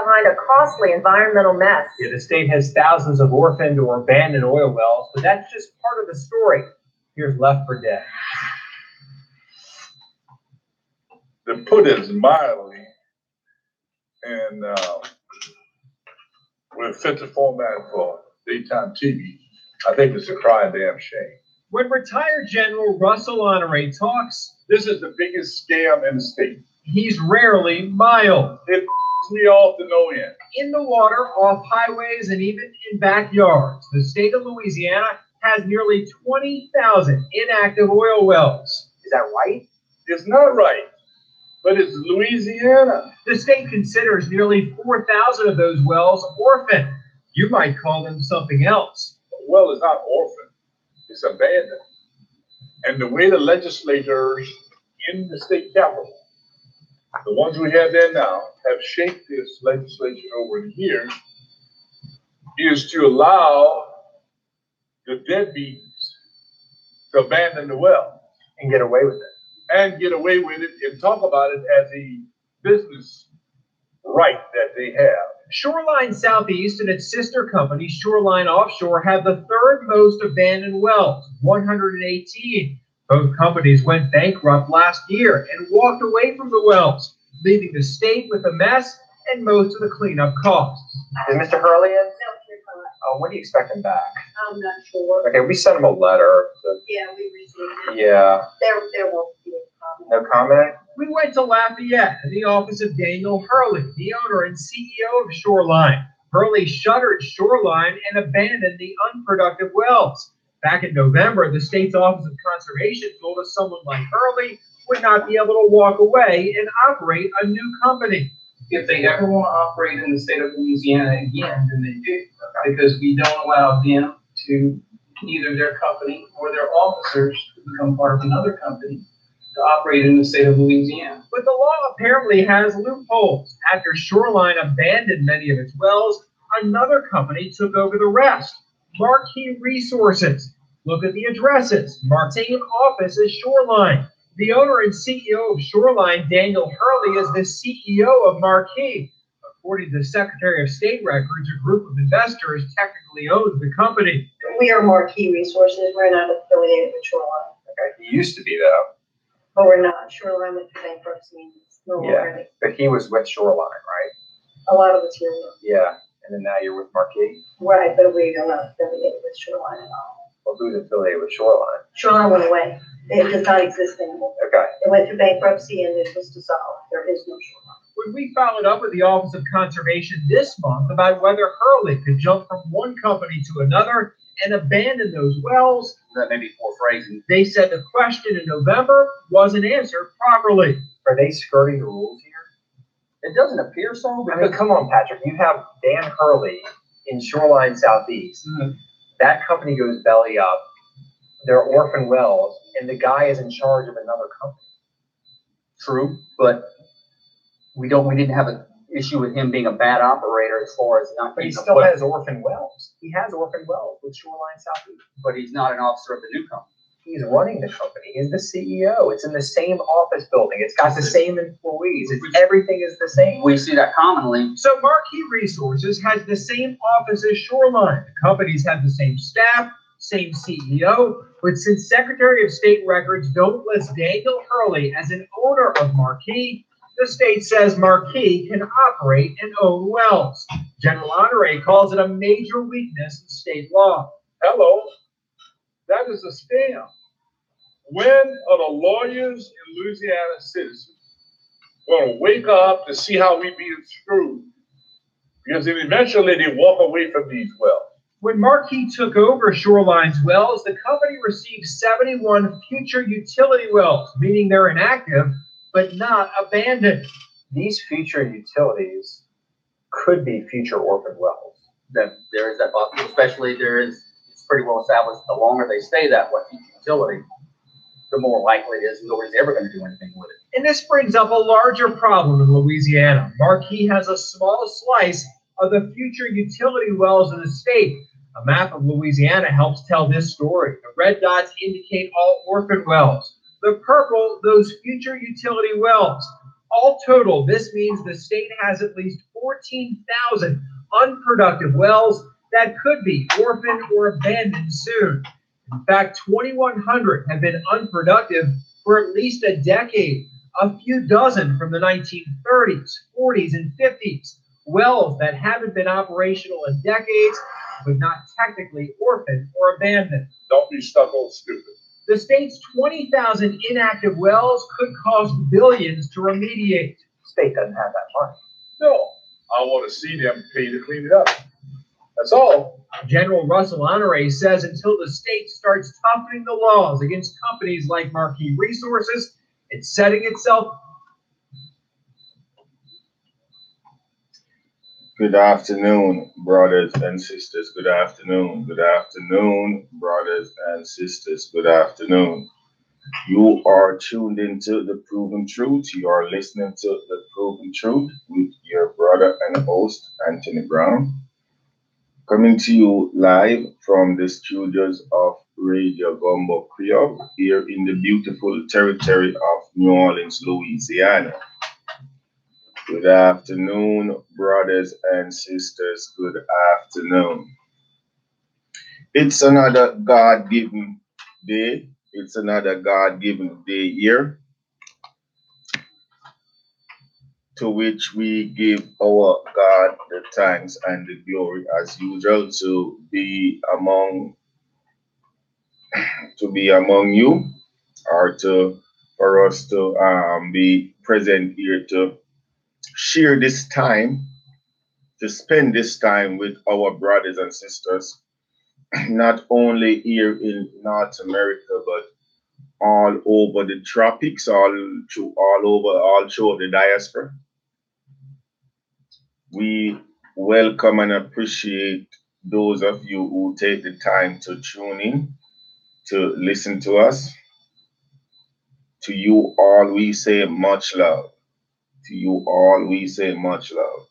behind a costly environmental mess. Yeah, the state has thousands of orphaned or abandoned oil wells, but that's just part of the story. Here's Left for Dead. To put it mildly, and when it fits the format for daytime TV, I think it's a crying damn shame. When retired General Russell Honore talks, this is the biggest scam in the state. He's rarely mild. It me off to no end. In the water, off highways, and even in backyards, the state of Louisiana has nearly 20,000 inactive oil wells. Is that right? It's not right, but it's Louisiana. The state considers nearly 4,000 of those wells orphaned. You might call them something else. Well, it's not orphaned. It's abandoned. And the way the legislators in the state capitol, the ones we have there now, have shaped this legislation over the years, is to allow the deadbeats to abandon the well. And get away with it. And get away with it and talk about it as a business right that they have. Shoreline Southeast and its sister company, Shoreline Offshore, have the third most abandoned wells, 118. Both companies went bankrupt last year and walked away from the wells, leaving the state with a mess and most of the cleanup costs. Is Mr. Hurley in? No, he's not. Oh, when do you expect him back? I'm not sure. Okay, we sent him a letter. Yeah, we received it. Yeah. There won't be a No comment? We went to Lafayette in the office of Daniel Hurley, the owner and CEO of Shoreline. Hurley shuttered Shoreline and abandoned the unproductive wells. Back in November, the state's Office of Conservation told us someone like Hurley would not be able to walk away and operate a new company. If they ever want to operate in the state of Louisiana again, then they do, because we don't allow them to, either their company or their officers, to become part of another company to operate in the state of Louisiana. But the law apparently has loopholes. After Shoreline abandoned many of its wells, another company took over the rest. Marquee Resources. Look at the addresses. Same office as Shoreline. The owner and CEO of Shoreline, Daniel Hurley, is the CEO of Marquee. According to the Secretary of State records, a group of investors technically owns the company. We are Marquee Resources. We're not affiliated with Shoreline. Okay, he used to be though. But we're not. Shoreline went through bankruptcy. No longer. But he was with Shoreline, right? A lot of us here. Yeah, and then now you're with Marquee? Right, but we are not affiliated with Shoreline at all. Well, who's affiliated with Shoreline? Shoreline went away. It does not exist anymore. Okay. It went through bankruptcy and it was dissolved. There is no Shoreline. When we followed up with the Office of Conservation this month about whether Hurley could jump from one company to another and abandon those wells, that may be poor phrasing. They said the question in November wasn't answered properly. Are they skirting the rules here? It doesn't appear so. I mean, come on, Patrick. You have Dan Hurley in Shoreline Southeast. Mm-hmm. That company goes belly up. They're orphan wells, and the guy is in charge of another company. True, but we didn't have an issue with him being a bad operator as far as not. But he still has orphan wells. He has orphan wells with Shoreline Southeast. But he's not an officer of the new company. He's running the company. He's the CEO. It's in the same office building. It's got the same employees. Everything is the same. We see that commonly. So Marquee Resources has the same office as Shoreline. The companies have the same staff, same CEO, but since Secretary of State records don't list Daniel Hurley as an owner of Marquee, the state says Marquee can operate and own wells. General Honore calls it a major weakness in state law. Hello, that is a scam. When are the lawyers in Louisiana citizens going to wake up to see how we being screwed? Because then eventually they walk away from these wells. When Marquee took over Shoreline's wells, the company received 71 future utility wells, meaning they're inactive, but not abandoned. These future utilities could be future orphan wells. That there is that possibility, especially it's pretty well established the longer they stay that way, utility, the more likely it is nobody's ever going to do anything with it. And this brings up a larger problem in Louisiana. Marquee has a small slice of the future utility wells in the state. A map of Louisiana helps tell this story. The red dots indicate all orphan wells. The purple, those future utility wells. All total, this means the state has at least 14,000 unproductive wells that could be orphaned or abandoned soon. In fact, 2,100 have been unproductive for at least a decade, a few dozen from the 1930s, 40s, and 50s. Wells that haven't been operational in decades, but not technically orphaned or abandoned. Don't be stuck on stupid. The state's 20,000 inactive wells could cost billions to remediate. The state doesn't have that money. No, I want to see them pay to clean it up. That's all. General Russell Honore says until the state starts toughening the laws against companies like Marquis Resources, it's setting itself. Good afternoon, brothers and sisters. Good afternoon. Good afternoon, brothers and sisters. Good afternoon. You are tuned into The Proven Truth. You are listening to The Proven Truth with your brother and host, Anthony Brown. Coming to you live from the studios of Radio Gumbo Creole here in the beautiful territory of New Orleans, Louisiana. Good afternoon, brothers and sisters. Good afternoon. It's another God-given day. It's another God-given day here to which we give our God the thanks and the glory as usual to be among you, or for us to be present here to share this time, to spend this time with our brothers and sisters, not only here in North America, but all over the tropics, all through the diaspora. We welcome and appreciate those of you who take the time to tune in, to listen to us. To you all, we say much love. To you all, we say much love.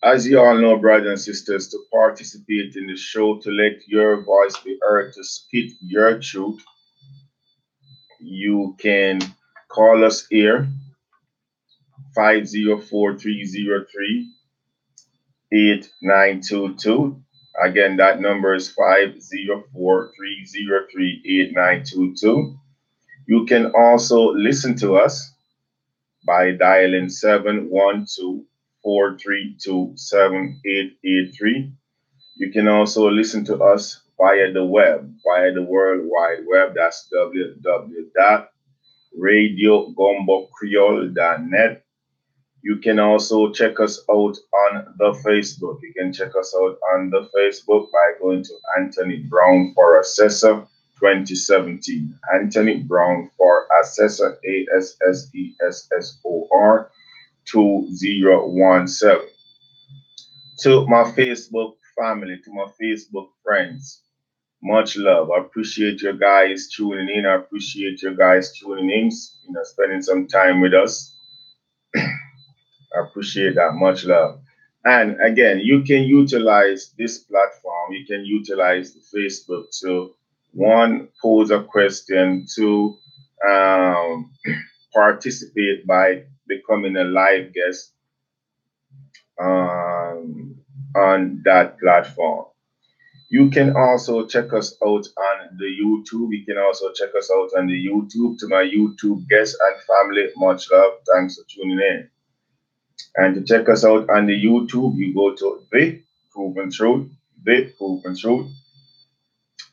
As you all know, brothers and sisters, to participate in the show, to let your voice be heard, to speak your truth, you can call us here, 504-303-8922. Again, that number is 504-303-8922. You can also listen to us by dialing 712-432-7883. You can also listen to us via the web, via the World Wide Web. That's www.radiogumbocreole.net. You can also check us out on the Facebook. You can check us out on the Facebook by going to Anthony Brown for Assessor 2017. Anthony Brown for Assessor, ASSESSOR 2017. To my Facebook family, to my Facebook friends, much love. I appreciate you guys tuning in. I appreciate you guys tuning in, spending some time with us. I appreciate that. Much love. And again, you can utilize this platform. You can utilize the Facebook to, one, pose a question, two, participate by becoming a live guest on that platform. You can also check us out on the YouTube. You can also check us out on the YouTube. To my YouTube guests and family, much love. Thanks for tuning in. And to check us out on the YouTube, you go to The Proven Truth,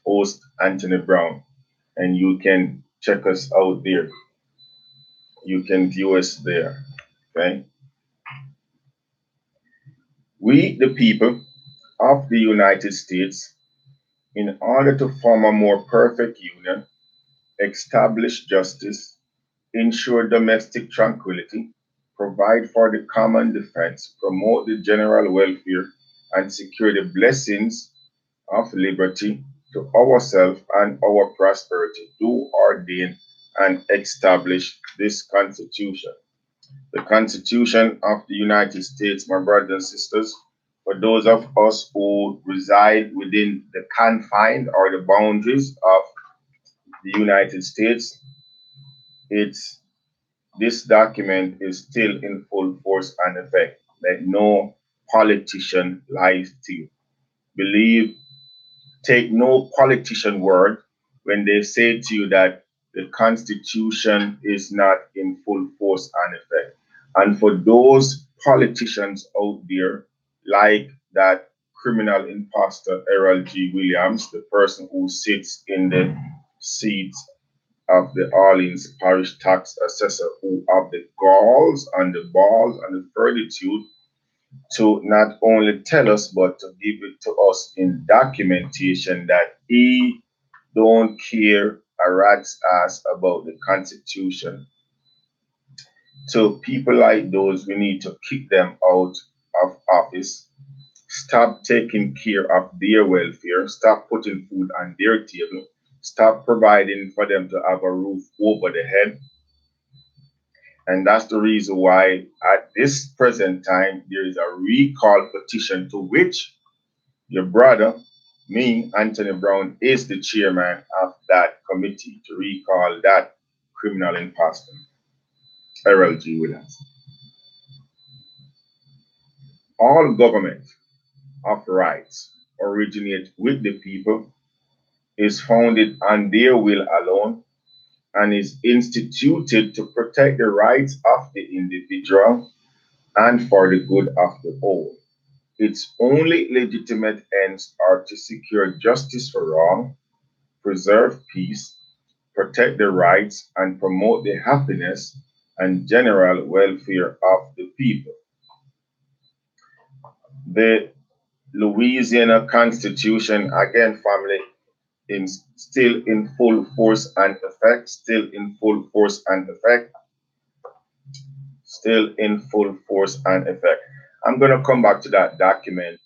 host Anthony Brown, and you can check us out there. You can view us there, okay? We, the people of the United States, in order to form a more perfect union, establish justice, ensure domestic tranquility, provide for the common defense, promote the general welfare, and secure the blessings of liberty to ourselves and our prosperity, do ordain and establish this Constitution. The Constitution of the United States, my brothers and sisters, for those of us who reside within the confines or the boundaries of the United States, it's this document is still in full force and effect. Let no politician lie to you. Take no politician word when they say to you that the Constitution is not in full force and effect. And for those politicians out there, like that criminal imposter Errol G. Williams, the person who sits in the seat of the Orleans Parish Tax Assessor, who have the galls and the balls and the fortitude to not only tell us but to give it to us in documentation that he don't care a rat's ass about the Constitution. So people like those, we need to kick them out of office. Stop taking care of their welfare. Stop putting food on their table. Stop providing for them to have a roof over the head. And that's the reason why at this present time, there is a recall petition to which your brother, me, Anthony Brown, is the chairman of that committee to recall that criminal imposter, Errol G. Williams. All government of rights originate with the people, is founded on their will alone, and is instituted to protect the rights of the individual and for the good of the whole. Its only legitimate ends are to secure justice for wrong, preserve peace, protect the rights, and promote the happiness and general welfare of the people. The Louisiana Constitution, again, family, is still in full force and effect, still in full force and effect, still in full force and effect. I'm going to come back to that document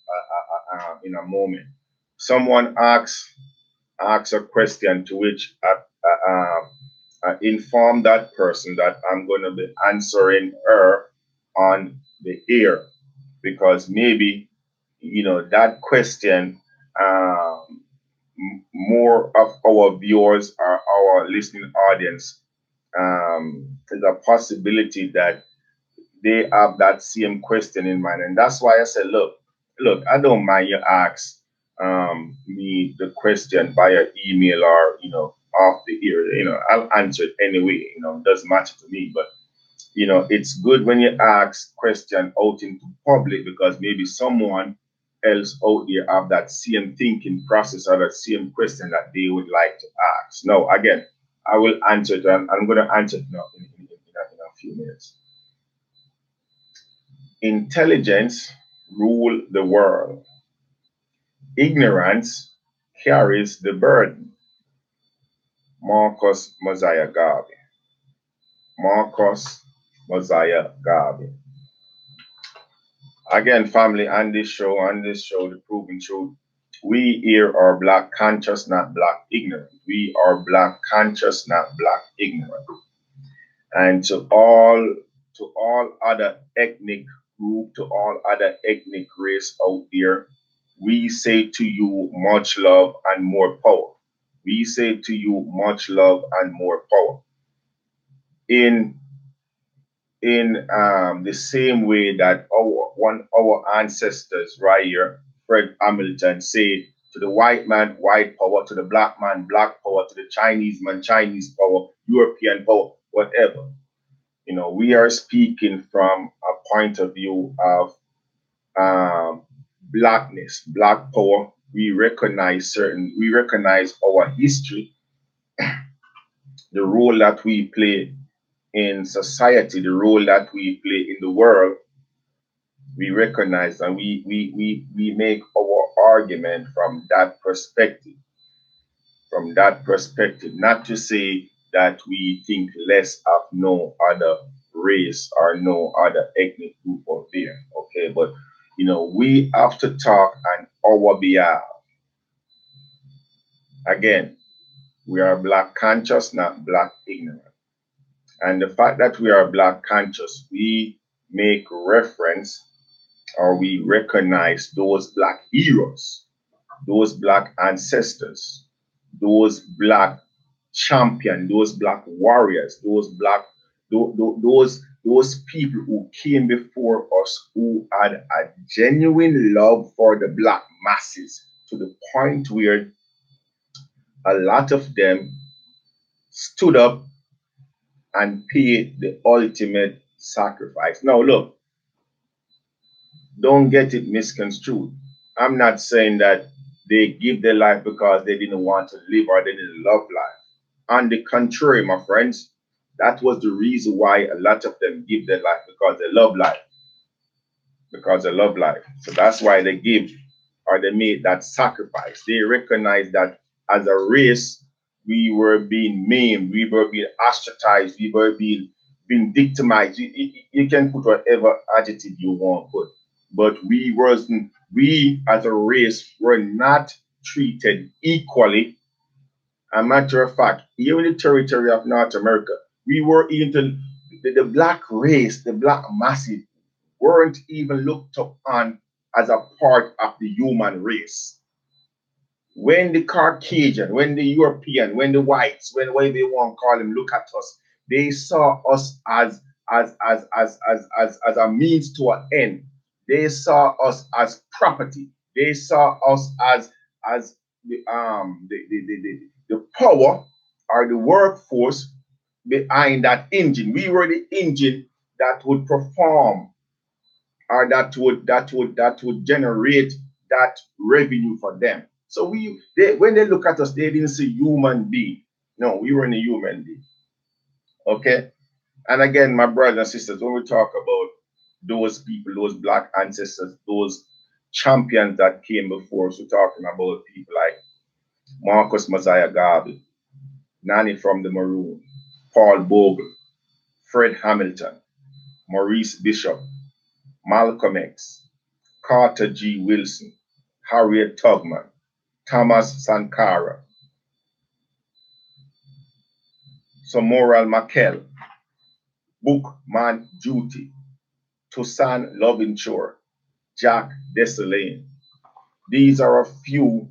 in a moment. Someone asks a question to which I inform that person that I'm going to be answering her on the air, because maybe, that question, more of our viewers or our listening audience, there's a possibility that they have that same question in mind. And that's why I said, look, I don't mind you ask me the question via email or, off the ear. I'll answer it anyway. It doesn't matter to me. But, it's good when you ask question out into public, because maybe someone else out there have that same thinking process or that same question that they would like to ask. Now, again, I will answer it, and I'm going to answer it now in a few minutes. Intelligence rule the world. Ignorance carries the burden. Marcus Mosiah Garvey. Marcus Mosiah Garvey. Again, family, on this show, The Proven Truth, we here are black conscious, not black ignorant. We are black conscious, not black ignorant. And to all other ethnic group, to all other ethnic race out there, we say to you much love and more power. We say to you much love and more power. In the same way that our ancestors right here, Fred Hamilton, say to the white man, white power, to the black man, black power, to the Chinese man, Chinese power, European power, whatever. We are speaking from a point of view of blackness, black power. We recognize our history, the role that we play in society, the role that we play in the world. We recognize, and we make our argument from that perspective. From that perspective, not to say that we think less of no other race or no other ethnic group out there, okay? But, we have to talk on our behalf. Again, we are black conscious, not black ignorant. And the fact that we are black conscious, we make reference or we recognize those black heroes, those black ancestors, those black champions, those black warriors, those those people who came before us who had a genuine love for the black masses to the point where a lot of them stood up and paid the ultimate sacrifice. Now, look, don't get it misconstrued. I'm not saying that they give their life because they didn't want to live or they didn't love life. On the contrary, my friends, that was the reason why a lot of them give their life because they love life. Because they love life. So that's why they give or they made that sacrifice. They recognize that as a race, we were being maimed, we were being ostracized, we were being victimized. You can put whatever adjective you want to put. But we as a race were not treated equally. A matter of fact, here in the territory of North America, we were into the black race, the black masses weren't even looked upon as a part of the human race. When the Caucasian, when the European, when the whites, when whatever they want to call them, look at us, they saw us as a means to an end. They saw us as property. They saw us as the power or the workforce behind that engine. We were the engine that would perform or that would generate that revenue for them. So when they look at us, they didn't see human being. No, we were in a human being. Okay? And again, my brothers and sisters, when we talk about those people, those black ancestors, those champions that came before us, we're talking about people like Marcus Mosiah Garvey, Nanny from the Maroon, Paul Bogle, Fred Hamilton, Maurice Bishop, Malcolm X, Carter G. Wilson, Harriet Tubman, Thomas Sankara, Samuel Makell, Bookman Juti, Toussaint Louverture, Jack Dessalines. These are a few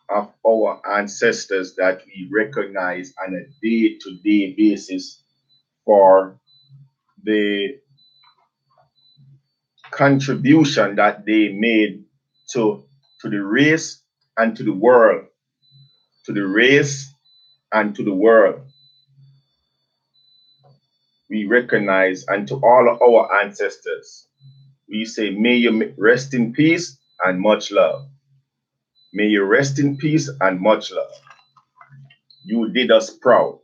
of our ancestors that we recognize on a day-to-day basis for the contribution that they made to the race and to the world. To the race and to the world. We recognize, and to all of our ancestors, we say, may you rest in peace and much love. May you rest in peace and much love. You did us proud.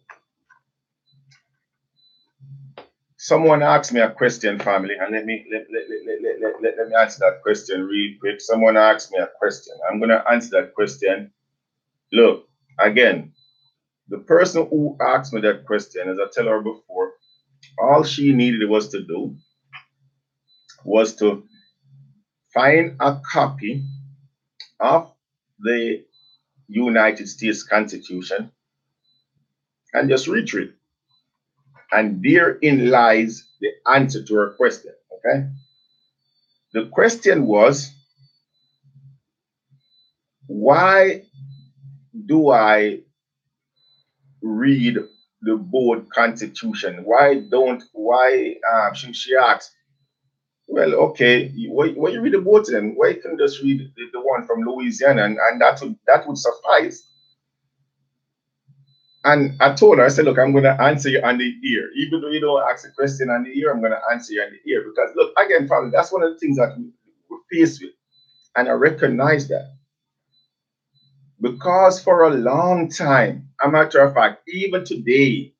Someone asked me a question, family, and let me answer that question real quick. Someone asked me a question. I'm going to answer that question. Look, again, the person who asked me that question, as I tell her before, all she needed was to do was to find a copy of the United States Constitution and just read through it. And therein lies the answer to her question, okay? The question was, why do I read the board constitution? She asked, well, okay, when you read the board then, why can't you just read the one from Louisiana and that would suffice? And I told her, I said, look, I'm going to answer you on the ear. Even though you don't ask a question on the ear, I'm going to answer you on the ear. Because look, again, family, that's one of the things that we're faced with. And I recognize that. Because for a long time, a matter of fact, even today,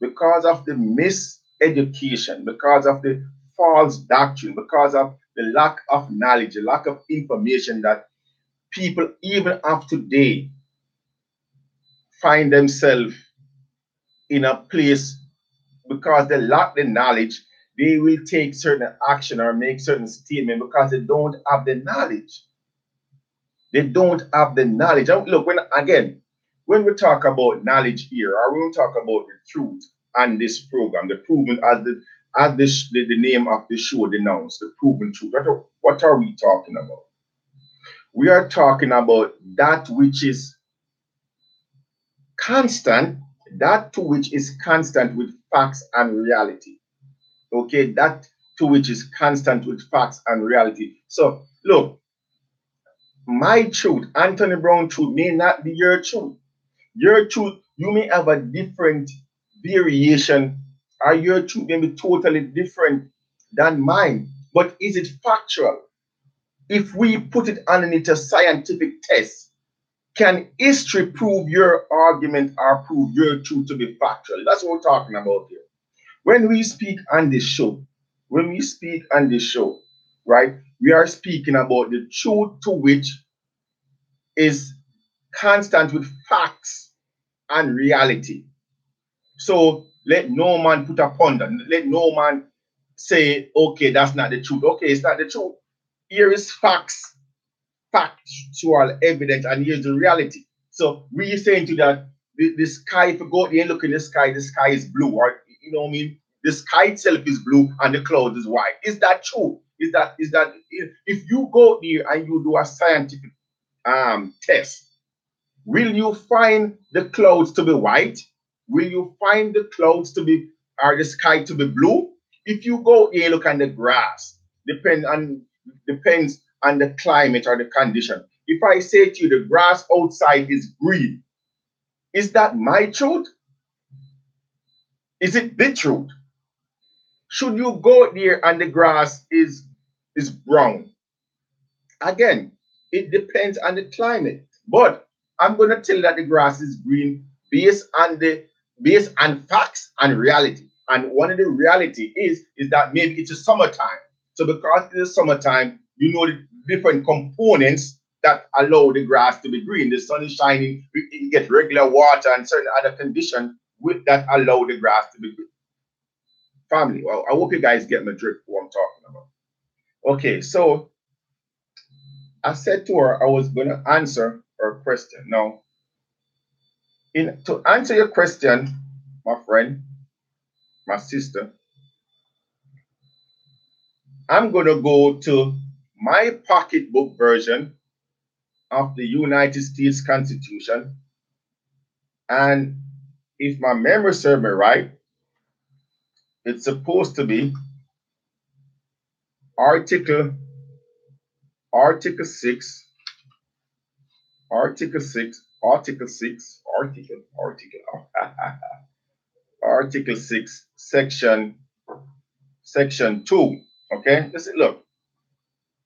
because of the miseducation, because of the false doctrine, because of the lack of knowledge, the lack of information that people even of today find themselves in a place, because they lack the knowledge, they will take certain action or make certain statement because they don't have the knowledge. They don't have the knowledge. Look, when we talk about knowledge here, or when we talk about the truth on this program, the proven, as the name of the show denounced, the proven truth. What are we talking about? We are talking about that which is constant, that to which is constant with facts and reality. Okay, that to which is constant with facts and reality. So look, my truth, Anthony Brown truth, may not be your truth. Your truth, you may have a different variation, or your truth may be totally different than mine. But is it factual? If we put it underneath a scientific test, can history prove your argument or prove your truth to be factual? That's what we're talking about here. When we speak on this show, right, we are speaking about the truth to which is constant with facts and reality. So let no man put a ponder. Let no man say, okay, that's not the truth. Okay, it's not the truth. Here is facts, factual evidence, and here's the reality. So we saying to that the sky, if you go there and look in the sky is blue, or you know what I mean? The sky itself is blue and the cloud is white. Is that true? Is that if you go there and you do a scientific test, will you find the clouds to be white? Will you find the clouds to be or the sky to be blue? If you go here, look at the grass. Depends on the climate or the condition. If I say to you the grass outside is green, is that my truth? Is it the truth? Should you go there and the grass is brown? Again, it depends on the climate. But I'm gonna tell you that the grass is green based on facts and reality. And one of the reality is that maybe it's a summertime. So because it's summertime, you know the different components that allow the grass to be green. The sun is shining, you get regular water and certain other conditions with that allow the grass to be green. Family, well, I hope you guys get my drift what I'm talking about. Okay, so I said to her I was going to answer her question. Now, to answer your question, my friend, my sister, I'm going to go to my pocketbook version of the United States Constitution. And if my memory serves me right, it's supposed to be Article 6, Article 6, Article 6, Article 6, Section 2. Okay? Listen, look.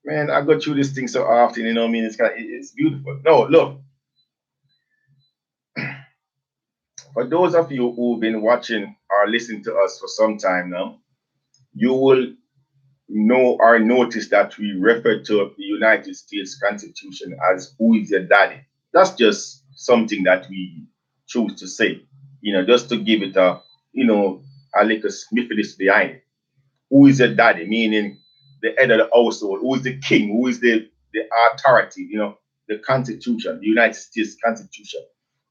Man, I go through this thing so often, you know what I mean? It's beautiful. No, look. For those of you who've been watching or listening to us for some time now, you will know or notice that we refer to the United States Constitution as who is your daddy. That's just something that we choose to say, just to give it a little smithiness behind it. Who is your daddy? Meaning the head of the household. Who is the king? Who is the authority? The Constitution, the United States Constitution.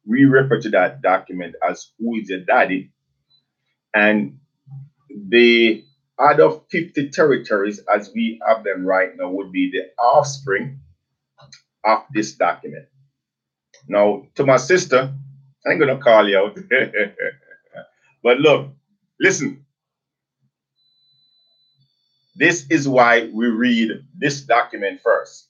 We refer to that document as who is your daddy. And the other 50 territories, as we have them right now, would be the offspring of this document. Now, to my sister, I ain't gonna call you out. But look, listen. This is why we read this document first.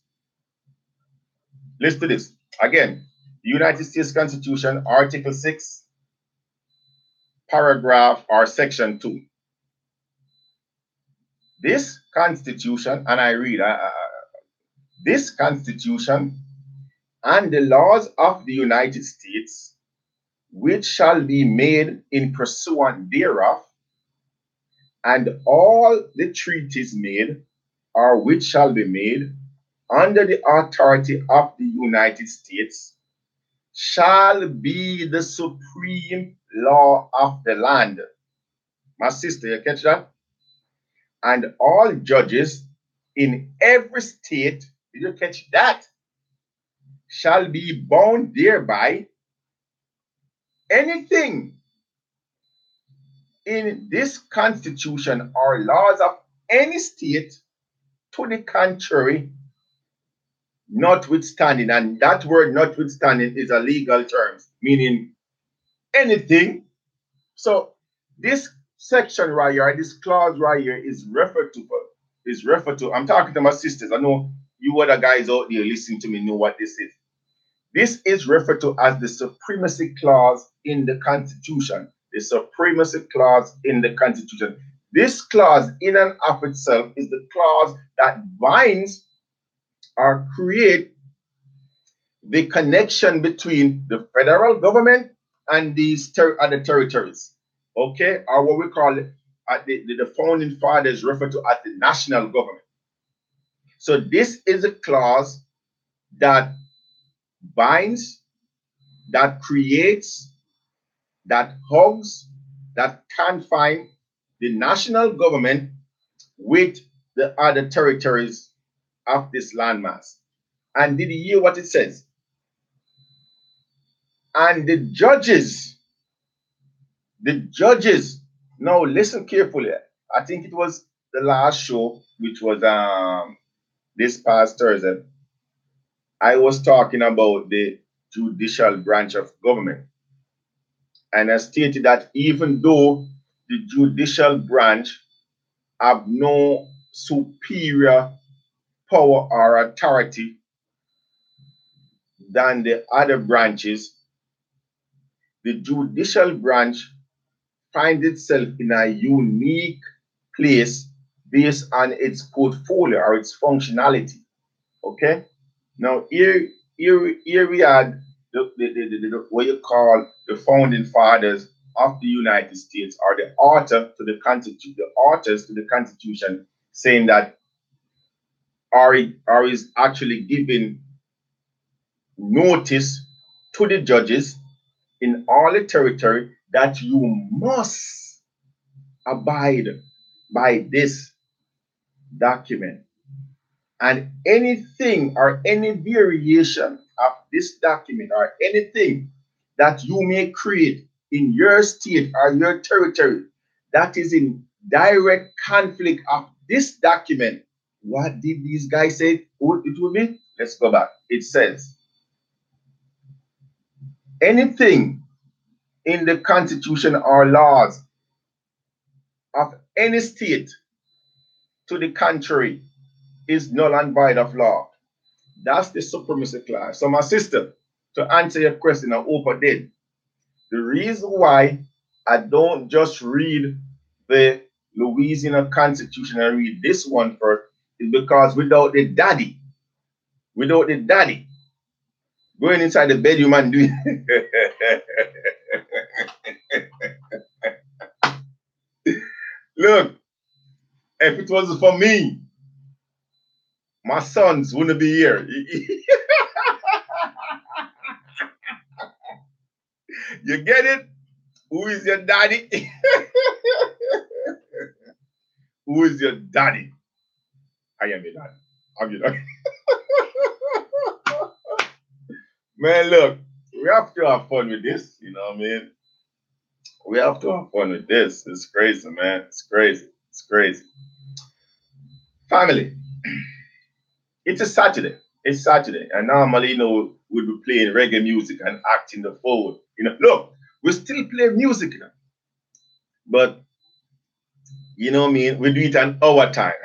Listen to this. Again, the United States Constitution, Article 6, paragraph or Section 2. This Constitution, and I read, this Constitution and the laws of the United States, which shall be made in pursuant thereof, and all the treaties made, or which shall be made under the authority of the United States, shall be the supreme law of the land. My sister, you catch that? And all judges in every state, did you catch that? Shall be bound thereby. Anything in this constitution or laws of any state to the contrary, notwithstanding, and that word notwithstanding is a legal term, meaning anything. So this section right here, this clause right here is referred to. I'm talking to my sisters. I know you other guys out there listening to me know what this is. This is referred to as the supremacy clause in the Constitution. The supremacy clause in the Constitution. This clause, in and of itself, is the clause that binds or create the connection between the federal government and these other territories. Okay, or what we call it, the founding fathers refer to as the national government. So this is a clause that binds, that creates, that hugs, that confines the national government with the other territories of this landmass. And did you hear what it says? And the judges, now listen carefully. I think it was the last show, which was this past Thursday. I was talking about the judicial branch of government. And I stated that even though the judicial branch have no superior power or authority than the other branches, the judicial branch finds itself in a unique place based on its portfolio or its functionality. Okay? Now here we had what you call the founding fathers of the United States, or the authors to the Constitution, saying that or is actually giving notice to the judges in all the territory that you must abide by this document. And anything or any variation of this document or anything that you may create in your state or your territory that is in direct conflict of this document, what did these guys say it will be? Let's go back. It says, anything in the Constitution or laws of any state to the contrary is null and void of law. That's the supremacy clause. So, my sister, to answer your question, I hope I did. The reason why I don't just read the Louisiana Constitution and read this one first is because without the daddy, going inside the bedroom and doing look, if it wasn't for me, my sons wouldn't be here. You get it? Who is your daddy? Who is your daddy? I am your daddy. I'm your daddy. Man, look, we have to have fun with this, you know what I mean? We have to have fun with this. It's crazy, man. It's crazy. It's crazy. Family, it's a Saturday. It's Saturday. And normally, you know, we'll be playing reggae music and acting the fool. You know, look, we still play music, you know. But, you know what I mean? We do it on our time.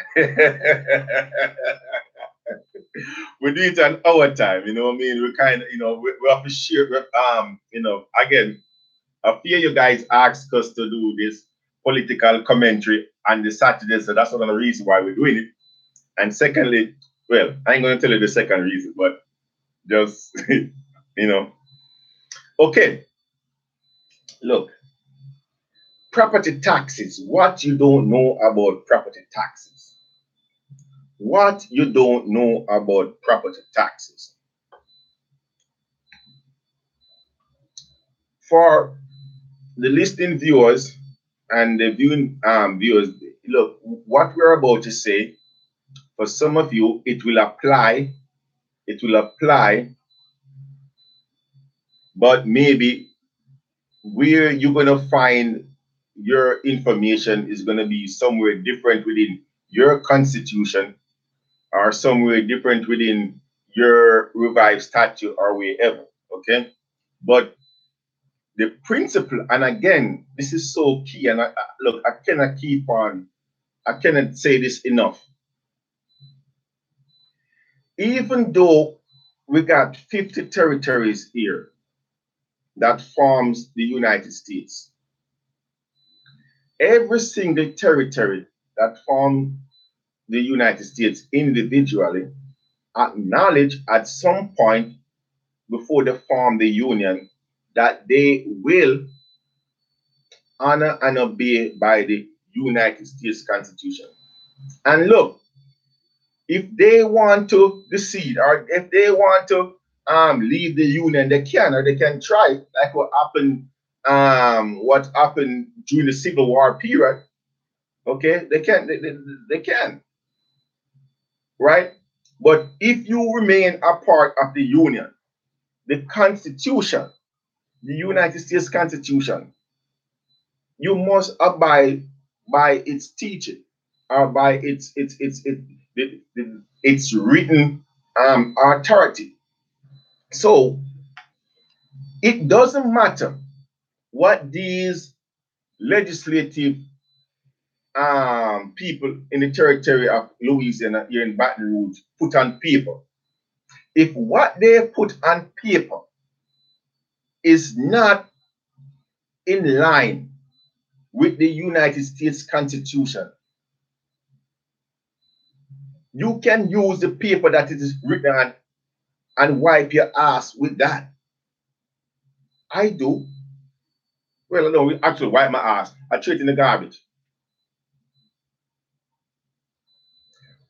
We do it on our time, you know what I mean? We kind of, you know, we have to share, you know, again, a few of you guys asked us to do this political commentary on the Saturday, so that's one of the reasons why we're doing it. And secondly, well, I ain't going to tell you the second reason, but just, you know. Okay. Look, property taxes. What you don't know about property taxes? What you don't know about property taxes? For the listening viewers and the viewing viewers, look, what we're about to say, for some of you, it will apply, but maybe where you're going to find your information is going to be somewhere different within your constitution or somewhere different within your revised statute or wherever, okay? But the principle, and again, this is so key, and look, I cannot say this enough. Even though we got 50 territories here that forms the United States, every single territory that forms the United States individually acknowledge at some point before they form the union that they will honor and obey by the United States Constitution. And look, if they want to secede or if they want to leave the union, they can, or they can try, like what happened during the Civil War period. Okay, they can, right? But if you remain a part of the union, the Constitution, the United States Constitution, you must abide by its teaching or by its written authority. So it doesn't matter what these legislative people in the territory of Louisiana here in Baton Rouge put on paper. If what they put on paper is not in line with the United States Constitution, you can use the paper that it is written on and wipe your ass with that. I do. Well, I don't actually wipe my ass. I throw it in the garbage.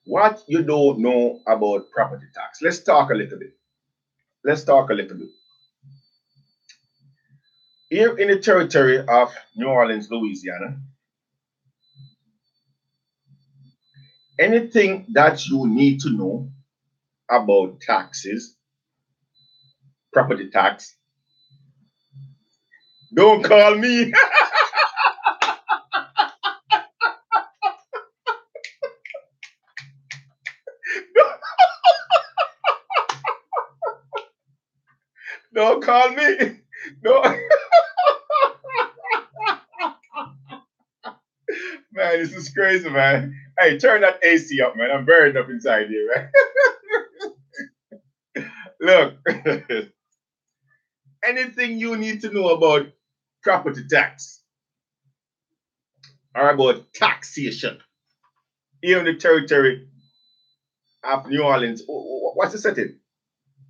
What you don't know about property tax. Let's talk a little bit. Here in the territory of New Orleans, Louisiana, anything that you need to know about taxes, property tax, don't call me. Don't call me. No. Man, this is crazy, man. Hey, turn that AC up, man. I'm buried up inside here, man. Look, anything you need to know about property tax or about taxation here in the territory of New Orleans, what's the setting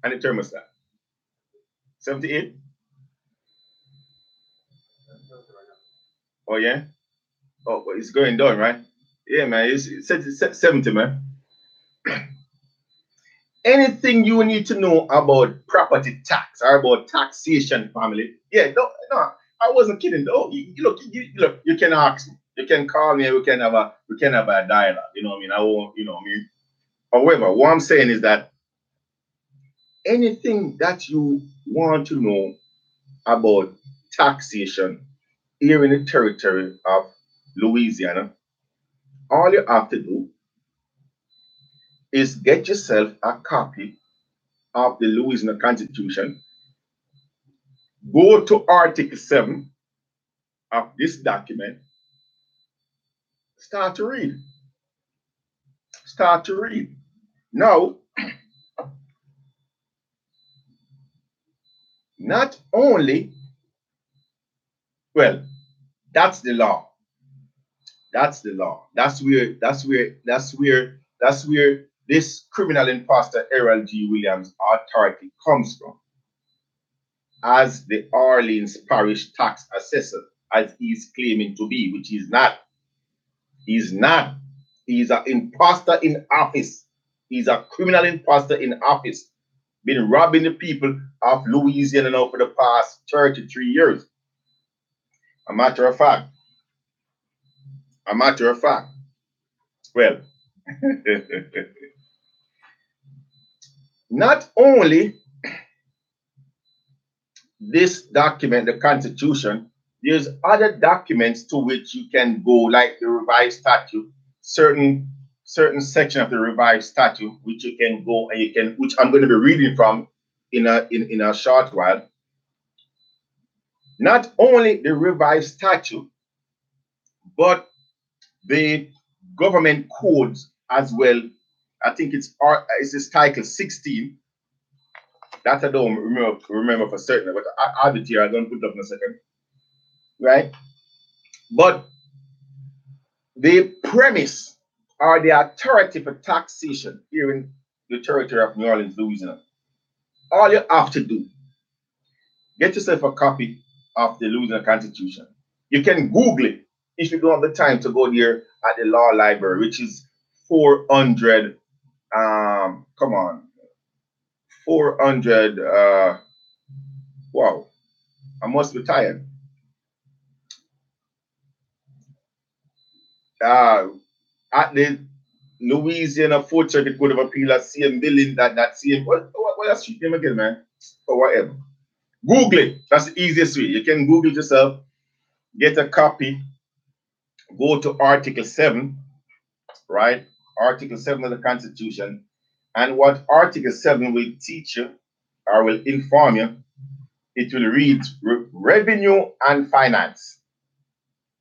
and the thermostat? 78? Oh, yeah? Oh, but it's going down, right? Yeah, man. It's 70, man. Anything you need to know about property tax or about taxation, family. Yeah, no, I wasn't kidding. Oh, look, you can ask me. You can call me and we can have a dialogue. You know what I mean? I won't, you know what I mean? However, what I'm saying is that anything that you want to know about taxation here in the territory of Louisiana, all you have to do is get yourself a copy of the Louisiana Constitution, go to Article 7 of this document, start to read. Now, not only, well, that's the law. That's where this criminal imposter Errol G. Williams authority comes from as the Orleans Parish tax assessor, as he's claiming to be, which he's not. He's not. He's an imposter in office. He's a criminal imposter in office. Been robbing the people of Louisiana now for the past 33 years. A matter of fact. Well, not only this document, the Constitution, there's other documents to which you can go, like the revised statute, certain section of the revised statute, which you can go and which I'm going to be reading from in a short while. not only the revised statute, but the government codes as well. I think it's Title 16. That I don't remember for certain, but I have it here. I'm going to put it up in a second. Right? But the premise or the authority for taxation here in the territory of New Orleans, Louisiana, all you have to do, get yourself a copy of the Louisiana Constitution. You can Google it if you don't have the time to go there at the law library, which is 400, 400, wow, I must be tired. At the Louisiana Fourth Circuit Court of Appeal, that same building, that same, what that street name again, man? Or whatever. Google it. That's the easiest way. You can Google it yourself, get a copy, go to Article 7, right? Article 7 of the Constitution. And what Article 7 will teach you or will inform you, it will read revenue and finance.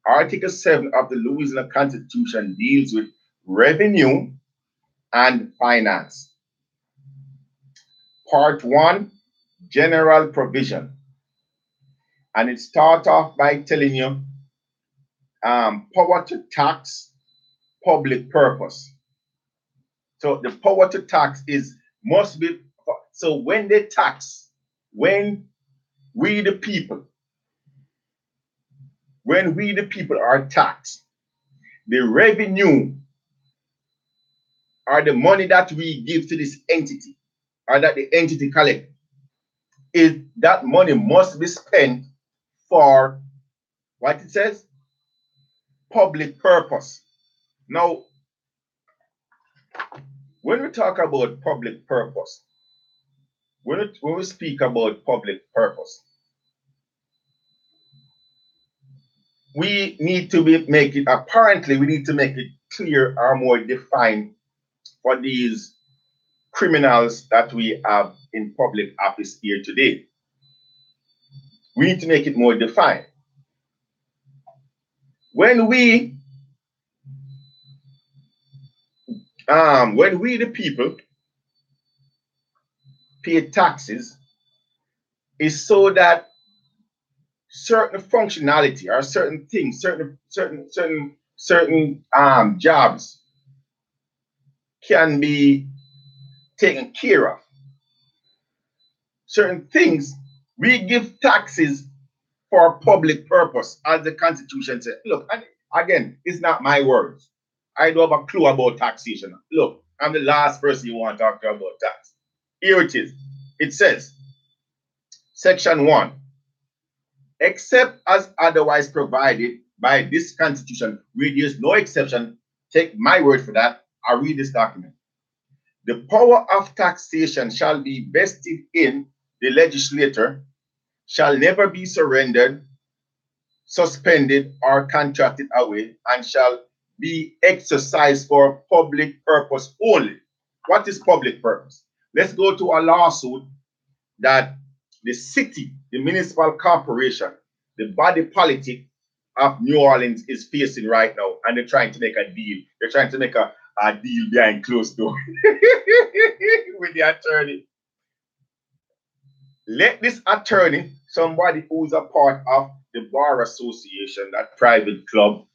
Article 7 of the Louisiana Constitution deals with revenue and finance. Part 1, general provision. And it starts off by telling you power to tax, public purpose. So the power to tax must be, so when they tax, when we the people are taxed, the revenue or the money that we give to this entity or that the entity collects, that money must be spent for what it says, public purpose. Now, when we talk about public purpose, when we speak about public purpose, we need to make it clear or more defined for these criminals that we have in public office here today. We need to make it more defined. When we the people pay taxes, is so that certain functionality or certain things, certain jobs can be taken care of. Certain things, we give taxes for public purpose, as the Constitution says. Look, again, it's not my words. I don't have a clue about taxation. Look, I'm the last person you want to talk to about tax. Here it is. It says, Section 1, except as otherwise provided by this Constitution, where there is no exception, take my word for that, I read this document. The power of taxation shall be vested in the legislator, shall never be surrendered, suspended, or contracted away, and shall be exercised for public purpose only. What is public purpose? Let's go to a lawsuit that the city, the municipal corporation, the body politic of New Orleans is facing right now, and they're trying to make a deal. They're trying to make a deal behind closed door with the attorney. Let this attorney, somebody who's a part of the bar association, that private club,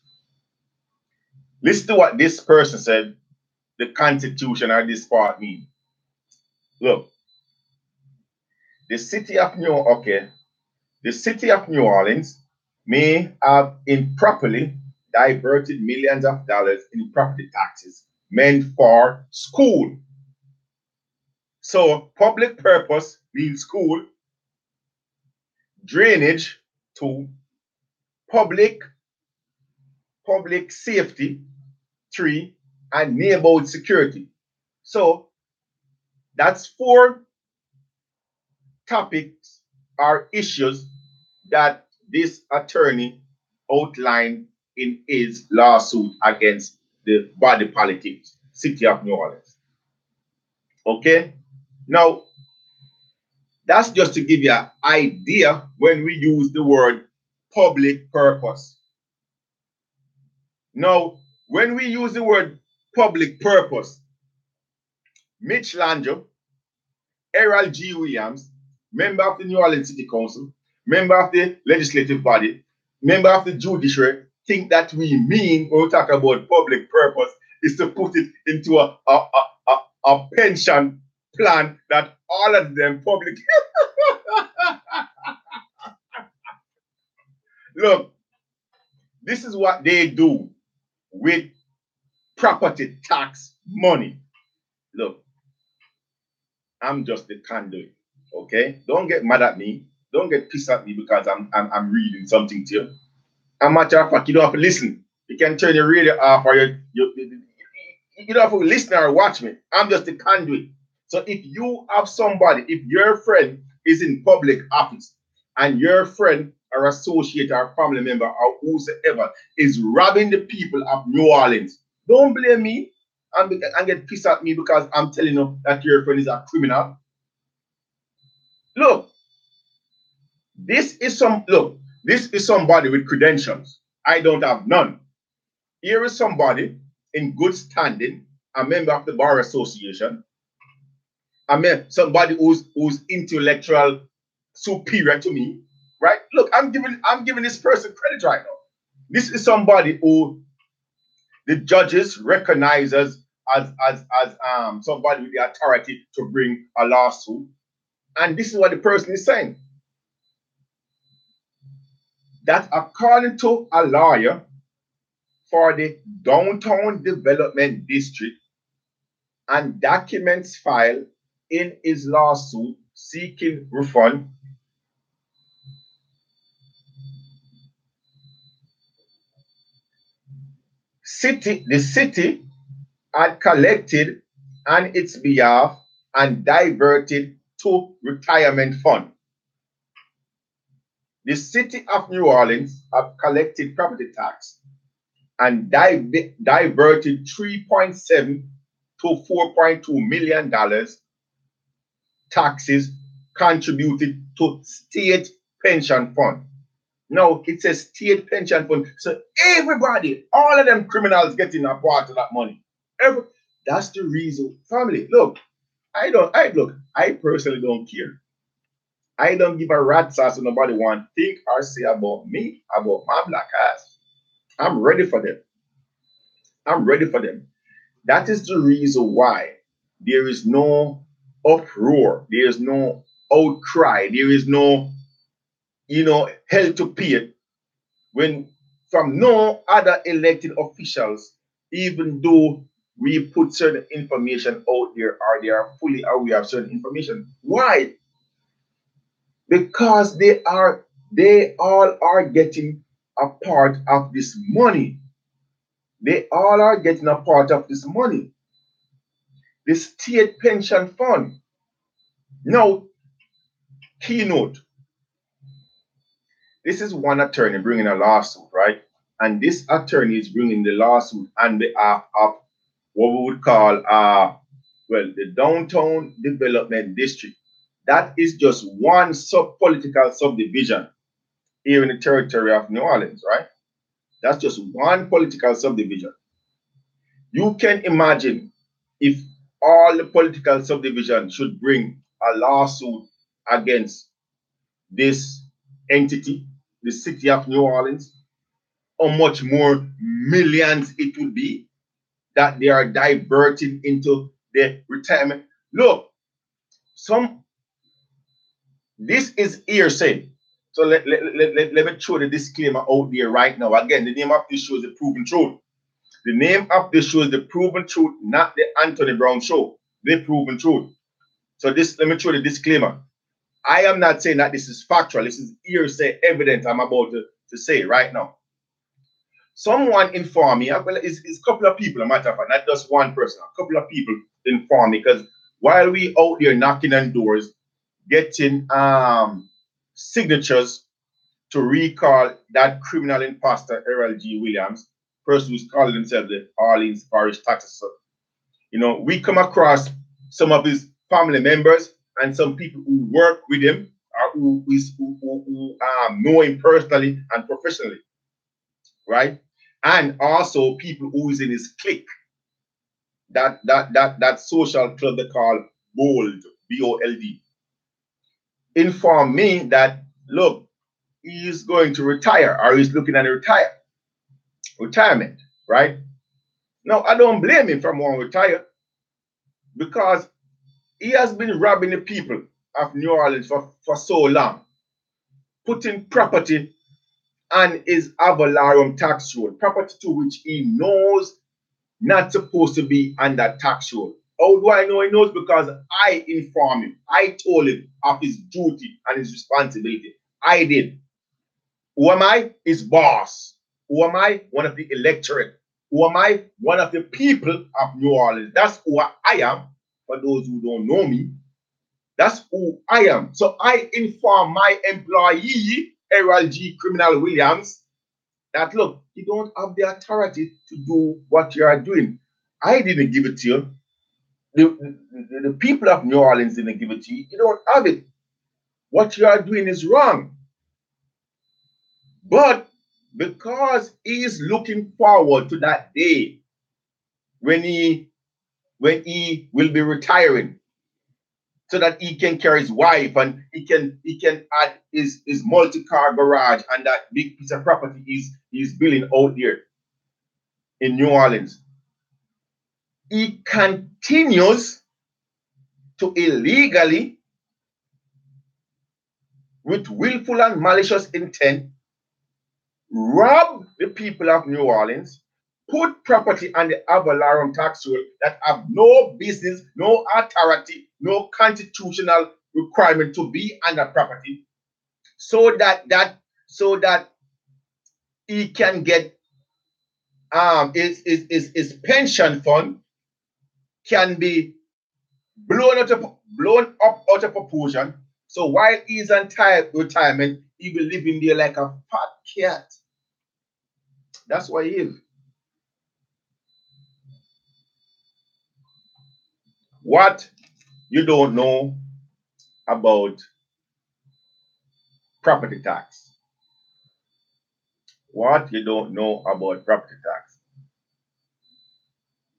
listen to what this person said the Constitution or this part means. Look, the city of New Orleans may have improperly diverted millions of dollars in property taxes meant for school. So public purpose means school, drainage to public safety, 3, and neighborhood security. So that's 4 topics or issues that this attorney outlined in his lawsuit against the body politics, city of New Orleans. Okay? Now, That's just to give you an idea when we use the word public purpose. Now, when we use the word public purpose, Mitch Landrieu, Errol G. Williams, member of the New Orleans City Council, member of the legislative body, member of the judiciary, think that we mean when we talk about public purpose is to put it into a pension plan that all of them public. Look, this is what they do with property tax money. Look, I'm just the conduit, okay? Don't get mad at me. Don't get pissed at me because I'm reading something to you. A matter of fact, you don't have to listen. You can turn your radio off or you don't have to listen or watch me. I'm just the conduit. So if you have somebody, if your friend is in public office and your friend or associate or family member or whosoever is robbing the people of New Orleans, don't blame me and get pissed at me because I'm telling you that your friend is a criminal. Look, this is somebody with credentials. I don't have none. Here is somebody in good standing, a member of the Bar Association, somebody who's intellectual superior to me, right? Look, I'm giving this person credit right now. This is somebody who the judges recognize as somebody with the authority to bring a lawsuit. And this is what the person is saying. That according to a lawyer for the Downtown Development District and documents filed in his lawsuit seeking refund, the city had collected on its behalf and diverted to retirement fund. The city of New Orleans have collected property tax and diverted $3.7 to $4.2 million taxes contributed to state pension fund. No, it's a state pension fund. So everybody, all of them criminals getting a part of that money. That's the reason. Family, look, I personally don't care. I don't give a rat's ass if nobody want to think or say about me, about my black ass. I'm ready for them. I'm ready for them. That is the reason why there is no uproar, there is no outcry, there is no, hell to pay it when from no other elected officials, even though we put certain information out there or they are fully aware of certain information. Why? Because they all are getting a part of this money. They all are getting a part of this money. The state pension fund. Now, keynote. This is one attorney bringing a lawsuit, right? And this attorney is bringing the lawsuit on behalf of what we would call, the Downtown Development District. That is just one political subdivision here in the territory of New Orleans, right? That's just one political subdivision. You can imagine if all the political subdivisions should bring a lawsuit against this entity, the city of New Orleans, how much more millions it would be that they are diverting into the retirement. Look, this is hearsay. So let me throw the disclaimer out there right now. Again, the name of this show is The Proven Truth. The name of this show is The Proven Truth, not The Anthony Brown Show. The Proven Truth. So let me throw the disclaimer. I am not saying that this is factual. This is hearsay evidence I'm about to say right now. Someone informed me, well, it's a couple of people, a matter of fact, not just one person, a couple of people informed me, because while we out there knocking on doors, getting signatures to recall that criminal imposter, Errol G. Williams, person who's calling himself the Orleans Parish Tax Assessor. We come across some of his family members and some people who work with him or who know him personally and professionally, right? And also people who is in his clique, that social club they call Bold, B-O-L-D, inform me that look, he is going to retire or he's looking at retirement, right? Now I don't blame him from wanting to retire because he has been robbing the people of New Orleans for so long, putting property on his avalarum tax roll, property to which he knows not supposed to be on that tax roll. How do I know he knows? Because I informed him. I told him of his duty and his responsibility. I did. Who am I? His boss. Who am I? One of the electorate. Who am I? One of the people of New Orleans. That's who I am. For those who don't know me, that's who I am. So I inform my employee, Harold G. Criminal Williams, that look, you don't have the authority to do what you are doing. I didn't give it to you. The people of New Orleans didn't give it to you. You don't have it. What you are doing is wrong. But because he is looking forward to that day when he will be retiring, so that he can carry his wife and he can add his multi-car garage and that big piece of property he's building out there in New Orleans. He continues to illegally, with willful and malicious intent, rob the people of New Orleans, put property on the avalarum tax roll that have no business, no authority, no constitutional requirement to be on that property, so that he can get his pension fund can be blown up out of proportion. So while he's on retirement, he will live in there like a fat cat. That's what he is. What you don't know about property tax? What you don't know about property tax?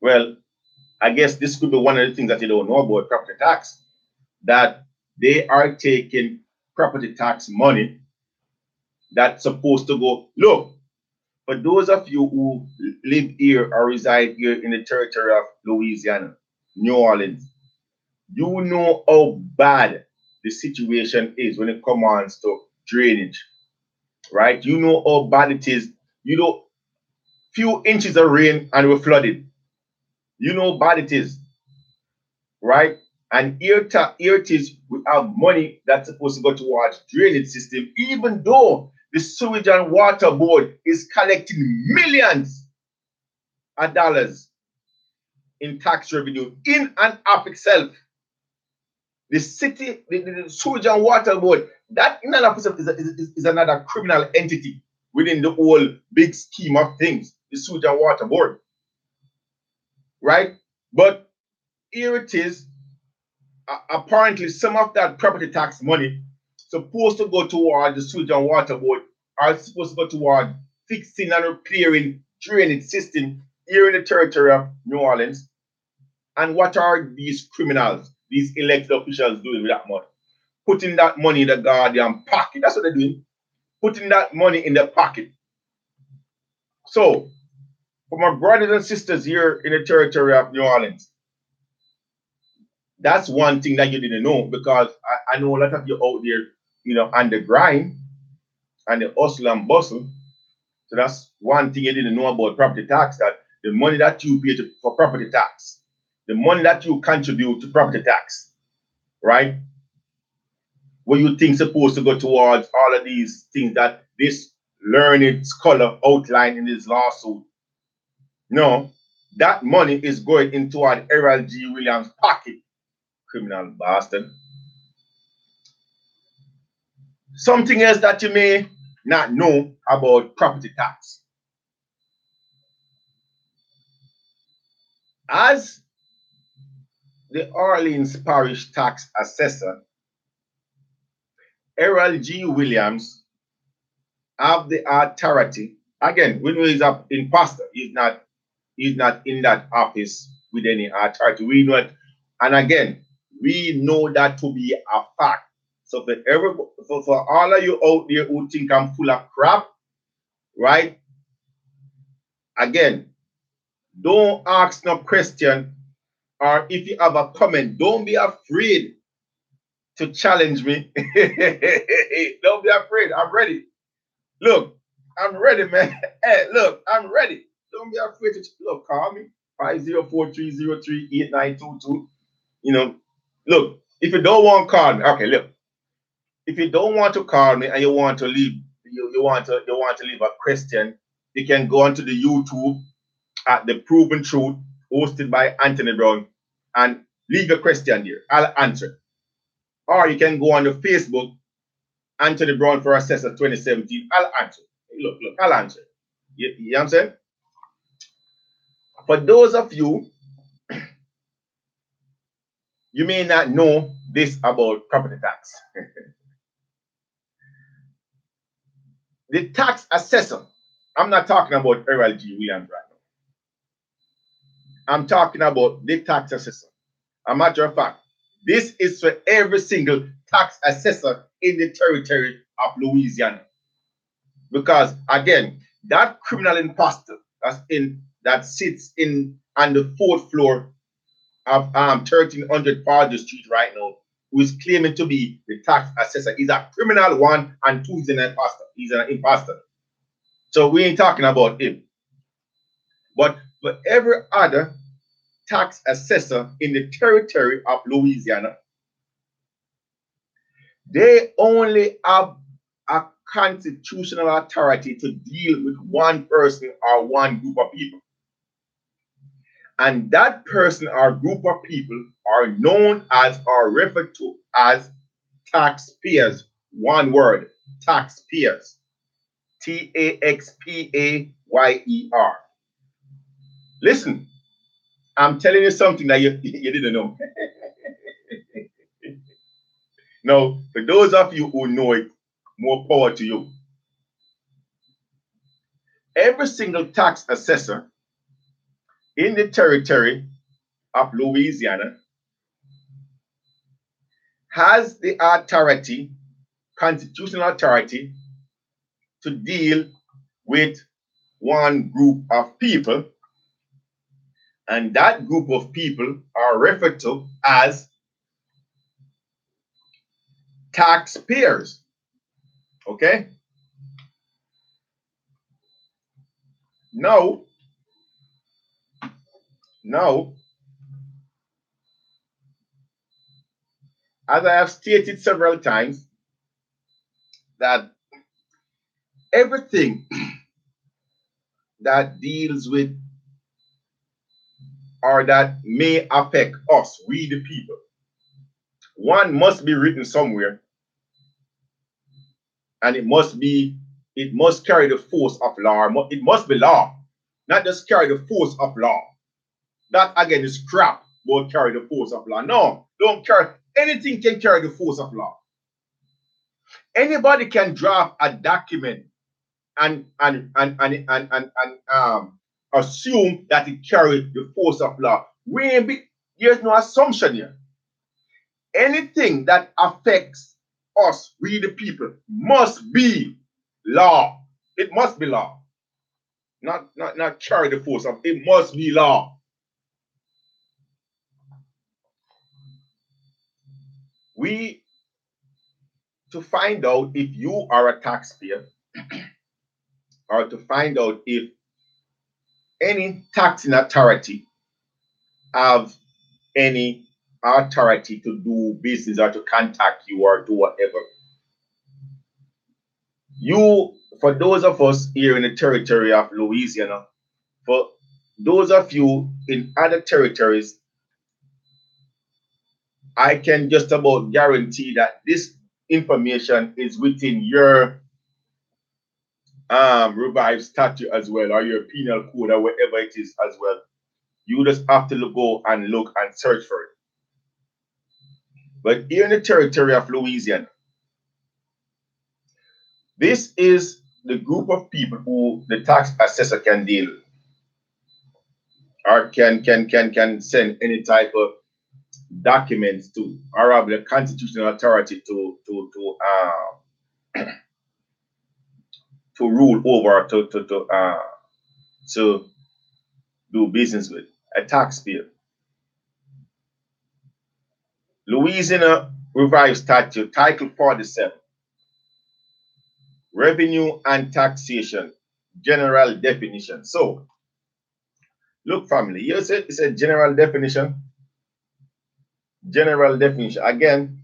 Well, I guess this could be one of the things that you don't know about property tax, that they are taking property tax money that's supposed to go. Look, for those of you who live here or reside here in the territory of Louisiana, New Orleans, you know how bad the situation is when it comes to drainage, right? You know how bad it is. You know, few inches of rain and we're flooded. You know how bad it is, right? And here it is, we have money that's supposed to go towards drainage system, even though the Sewage and Water Board is collecting millions of dollars in tax revenue in and of itself. The city, the Sewage and Water Board, that in and of itself is another criminal entity within the whole big scheme of things, the Sewage and Water Board, right? But here it is, apparently some of that property tax money supposed to go toward the Sewage and Water Board are supposed to go toward fixing and repairing drainage system here in the territory of New Orleans. And what are these criminals, these elected officials doing with that money? Putting that money in the Guardian pocket. That's what they're doing. Putting that money in their pocket. So, for my brothers and sisters here in the territory of New Orleans, that's one thing that you didn't know, because I know a lot of you out there, you know, on the grind and the hustle and bustle. So that's one thing you didn't know about property tax, that the money that you pay for property tax, the money that you contribute to property tax, right? What you think supposed to go towards all of these things that this learned scholar outlined in his lawsuit. No, that money is going into Harold G. Williams' pocket, criminal bastard. Something else that you may not know about property tax. As the Orleans Parish Tax Assessor, Errol G. Williams, have the authority. Again, we know he's an imposter. He's not in that office with any authority. We know it. And again, we know that to be a fact. So for all of you out there who think I'm full of crap, right? Again, don't ask no question, or if you have a comment, don't be afraid to challenge me. Don't be afraid. I'm ready. Look, I'm ready, man. Hey, look, I'm ready. Don't be afraid to look. Call me 504-303-8922. You know, look. If you don't want to call me, okay. Look, if you don't want to call me and you want to leave, you want to leave a question, you can go onto the YouTube at The Proven Truth, hosted by Anthony Brown, and leave a question there. I'll answer. Or you can go on the Facebook, Anthony Brown for Assessor 2017. I'll answer. Look, I'll answer. You know what I'm saying? For those of you, you may not know this about property tax. The tax assessor, I'm not talking about Errol G. Williams right now. I'm talking about the tax assessor. A matter of fact, this is for every single tax assessor in the territory of Louisiana. Because again, that criminal imposter that sits on the 4th floor of 1300 Parder Street right now, who is claiming to be the tax assessor, is a criminal, 1, and 2, he's an imposter. He's an imposter. So we ain't talking about him. But for every other tax assessor in the territory of Louisiana, they only have a constitutional authority to deal with one person or one group of people. And that person or group of people are known as or referred to as taxpayers. One word, taxpayers. Taxpayer. Listen, I'm telling you something that you didn't know. Now, for those of you who know it, more power to you. Every single tax assessor in the territory of Louisiana has the authority, constitutional authority, to deal with one group of people, and that group of people are referred to as taxpayers. Okay? Now, as I have stated several times, that everything that deals with or that may affect us, we the people, one must be written somewhere, and it must carry the force of law. It must be law, not just carry the force of law. That again is crap. Won't carry the force of law. No, don't carry anything. Can carry the force of law. Anybody can draft a document and assume that it carries the force of law. There's no assumption here. Anything that affects us, we the people, must be law. It must be law. Not carry the force of it. Must be law. To find out if you are a taxpayer, or to find out if any taxing authority have any authority to do business or to contact you or do whatever. For those of us here in the territory of Louisiana, for those of you in other territories, I can just about guarantee that this information is within your revised statute as well, or your penal code, or whatever it is as well. You just have to go and look and search for it. But here in the territory of Louisiana, this is the group of people who the tax assessor can deal with, or can send any type of documents to, or have the constitutional authority to rule over, to do business with a taxpayer. Louisiana Revised Statute, Title 47, Revenue and Taxation, General Definition. So, look, family, you said it's a general definition. General definition. Again,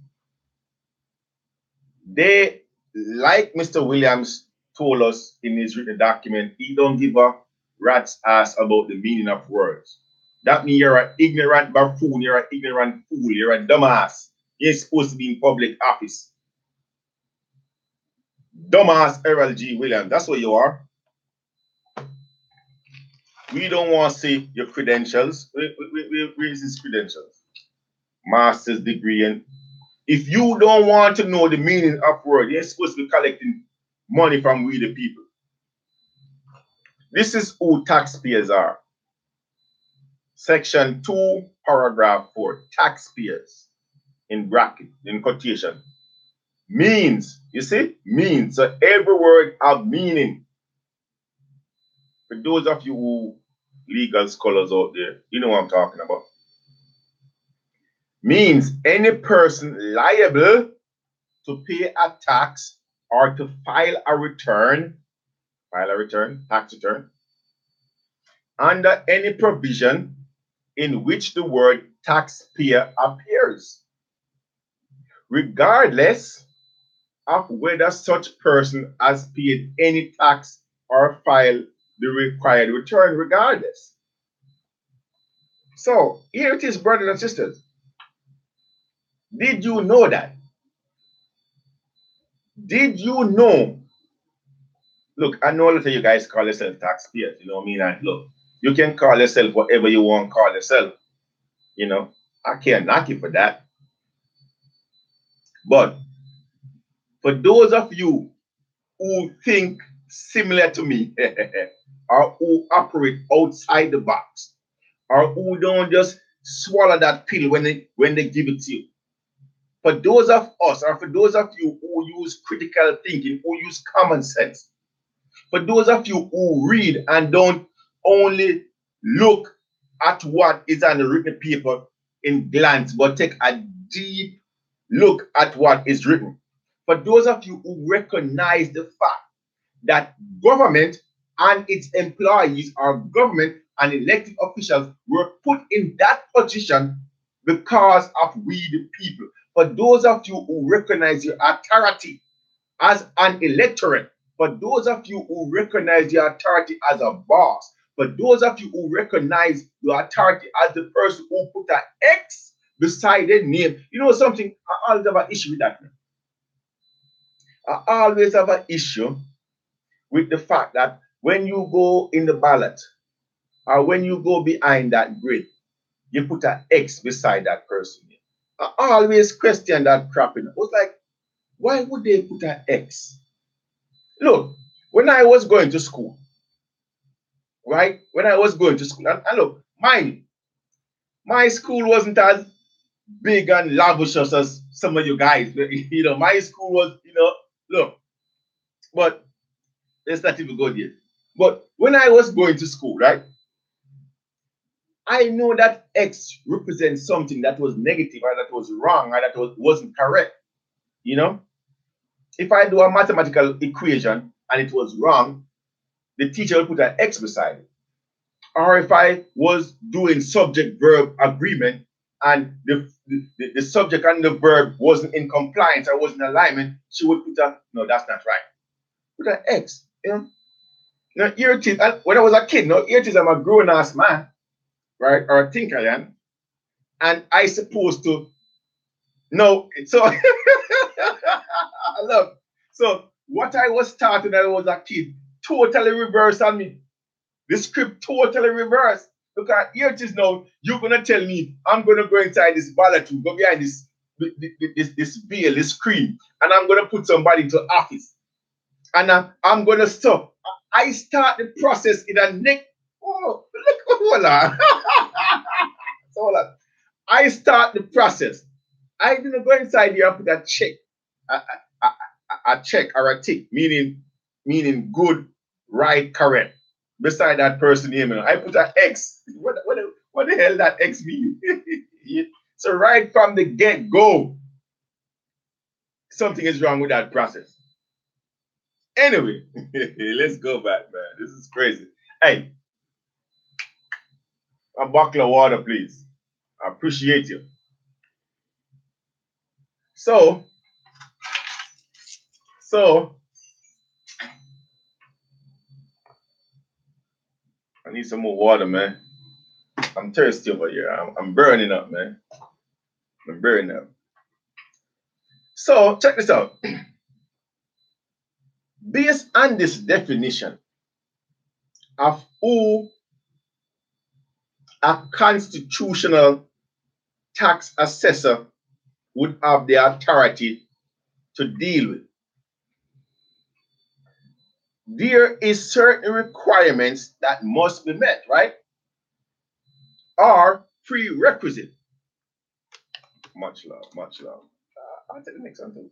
they, like Mr. Williams told us in his written document, he don't give a rat's ass about the meaning of words. That means you're an ignorant buffoon, you're an ignorant fool, you're a dumbass. You're supposed to be in public office. Dumbass Errol G. Williams, that's what you are. We don't want to see your credentials. Where's his credentials? Master's degree. And if you don't want to know the meaning of word, you're supposed to be collecting money from we the people. This is who taxpayers are. Section 2, paragraph 4, taxpayers, in bracket, in quotation. Means, you see? Means. So every word have meaning. For those of you who legal scholars out there, you know what I'm talking about. Means any person liable to pay a tax or to file a return, tax return, under any provision in which the word taxpayer appears, regardless of whether such person has paid any tax or filed the required return, regardless. So here it is, brothers and sisters. Did you know that? Did you know? Look, I know a lot of you guys call yourself taxpayers, you know what I mean? And look, you can call yourself whatever you want to call yourself. You know, I can't knock you for that. But for those of you who think similar to me, or who operate outside the box, or who don't just swallow that pill when they give it to you. For those of us, or for those of you who use critical thinking, who use common sense, for those of you who read and don't only look at what is on the written paper in glance, but take a deep look at what is written. For those of you who recognize the fact that government and its employees, or government and elected officials, were put in that position because of we the people. For those of you who recognize your authority as an electorate, for those of you who recognize your authority as a boss, for those of you who recognize your authority as the person who put an X beside their name, you know something, I always have an issue with that. I always have an issue with the fact that when you go in the ballot, or when you go behind that grid, you put an X beside that person. I always question that crap. I was like, why would they put an X? Look, when I was going to school, right? When I was going to school, and look, my school wasn't as big and lavish as some of you guys. You know, my school was, you know, look, but let's not even go there. But when I was going to school, right? I know that X represents something that was negative, or that was wrong, or that wasn't correct. You know, if I do a mathematical equation and it was wrong, the teacher will put an X beside it. Or if I was doing subject-verb agreement and the subject and the verb wasn't in compliance, or wasn't in alignment, she would put a, no, that's not right. Put an X, you know. Now, here it is, when I was a kid, now here it is, I'm a grown-ass man, right, or I think I am, and I supposed to know, so, look, so what I was taught when I was a kid, totally reversed on me. The script totally reversed. Because here it is now, you're going to tell me I'm going to go inside this ballot room, go behind this this veil, this screen, and I'm gonna put somebody into office, and I'm gonna stop. I start the process in a neck. Oh, look, hold on. Hold on. I start the process. I didn't go inside here and put a check, a check or a tick, meaning good, right, correct. Beside that person name, I put an X. What the hell that X mean? So right from the get go, something is wrong with that process. Anyway, let's go back, man. This is crazy. Hey, a bottle of water, please. I appreciate you. So I need some more water, man. I'm thirsty over here. I'm burning up, man. I'm burning up. So check this out. Based on this definition of who a constitutional tax assessor would have the authority to deal with, there is certain requirements that must be met, right? Are prerequisite. Much love, much love. I'll take the next one too.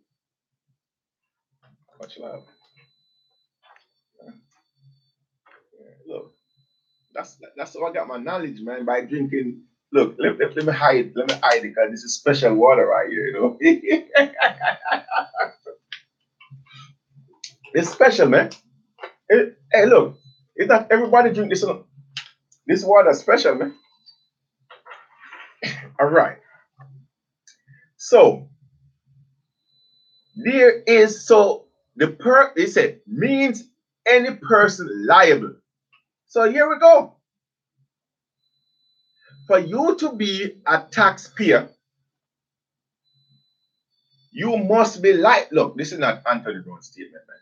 Much love. Look, that's how I got my knowledge, man, by drinking. Look, let me hide it because this is special water right here, you know. It's special, man. Hey, look, it's not everybody drink this. This water is special, man. All right. So there is it said means any person liable. So here we go. For you to be a taxpayer, you must be look, this is not Anthony Brown's statement, man.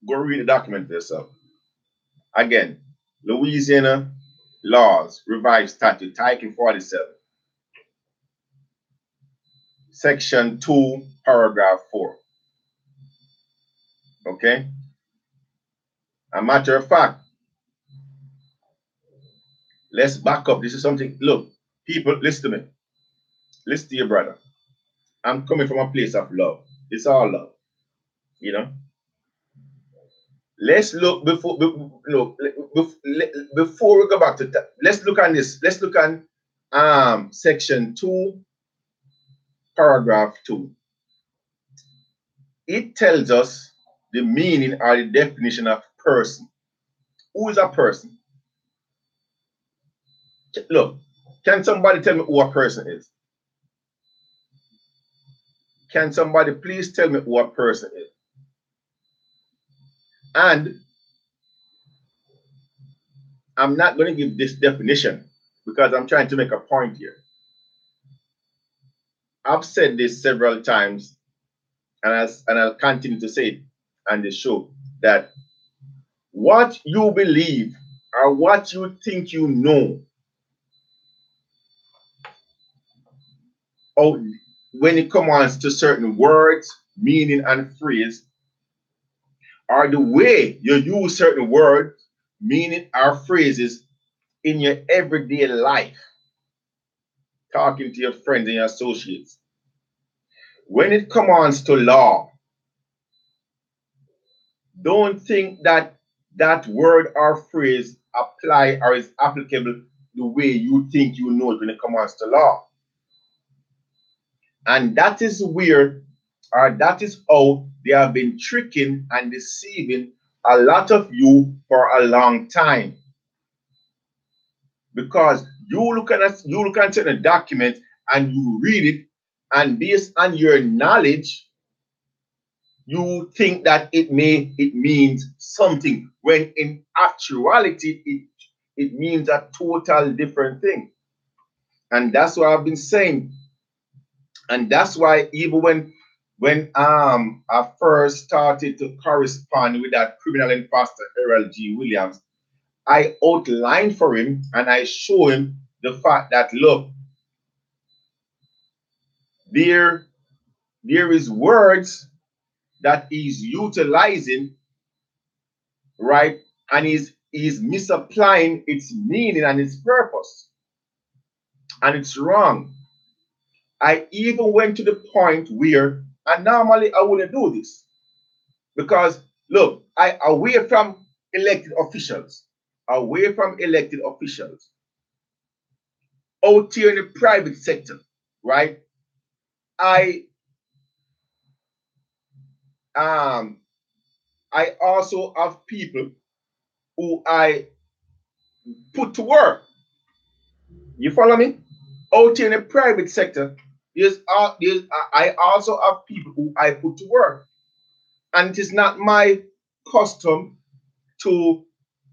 Go read the document for yourself. Again, Louisiana laws, revised statute, Title 47. Section 2, paragraph 4. Okay? A matter of fact, let's back up. This is something, look, people, listen to me. Listen to your brother. I'm coming from a place of love. It's all love. You know? Let's look before we go back to that. Let's look on this. Let's look on section 2, paragraph 2. It tells us the meaning or the definition of person. Who is a person? Look, can somebody tell me who a person is? Can somebody please tell me who a person is? And I'm not going to give this definition because I'm trying to make a point here. I've said this several times, and I'll continue to say it on the show, that what you believe or what you think you know, or when it comes to certain words, meaning, and phrase, or the way you use certain words, meaning, or phrases in your everyday life, talking to your friends and your associates. When it comes to law, don't think that that word or phrase apply or is applicable the way you think you know it when it comes to law. And that is where, or that is how they have been tricking and deceiving a lot of you for a long time. Because you look at certain document and you read it, and based on your knowledge, you think that it means something, when in actuality it means a total different thing. And that's what I've been saying. And that's why even when I first started to correspond with that criminal enforcer Harold G. Williams, I outlined for him and I show him the fact that, look, there is words that he's utilizing, right? And he's misapplying its meaning and its purpose. And it's wrong. I even went to the point where, and normally I wouldn't do this, because look, I away from elected officials, out here in the private sector, right? I also have people who I put to work. You follow me? Out here in the private sector, I also have people who I put to work. And it is not my custom to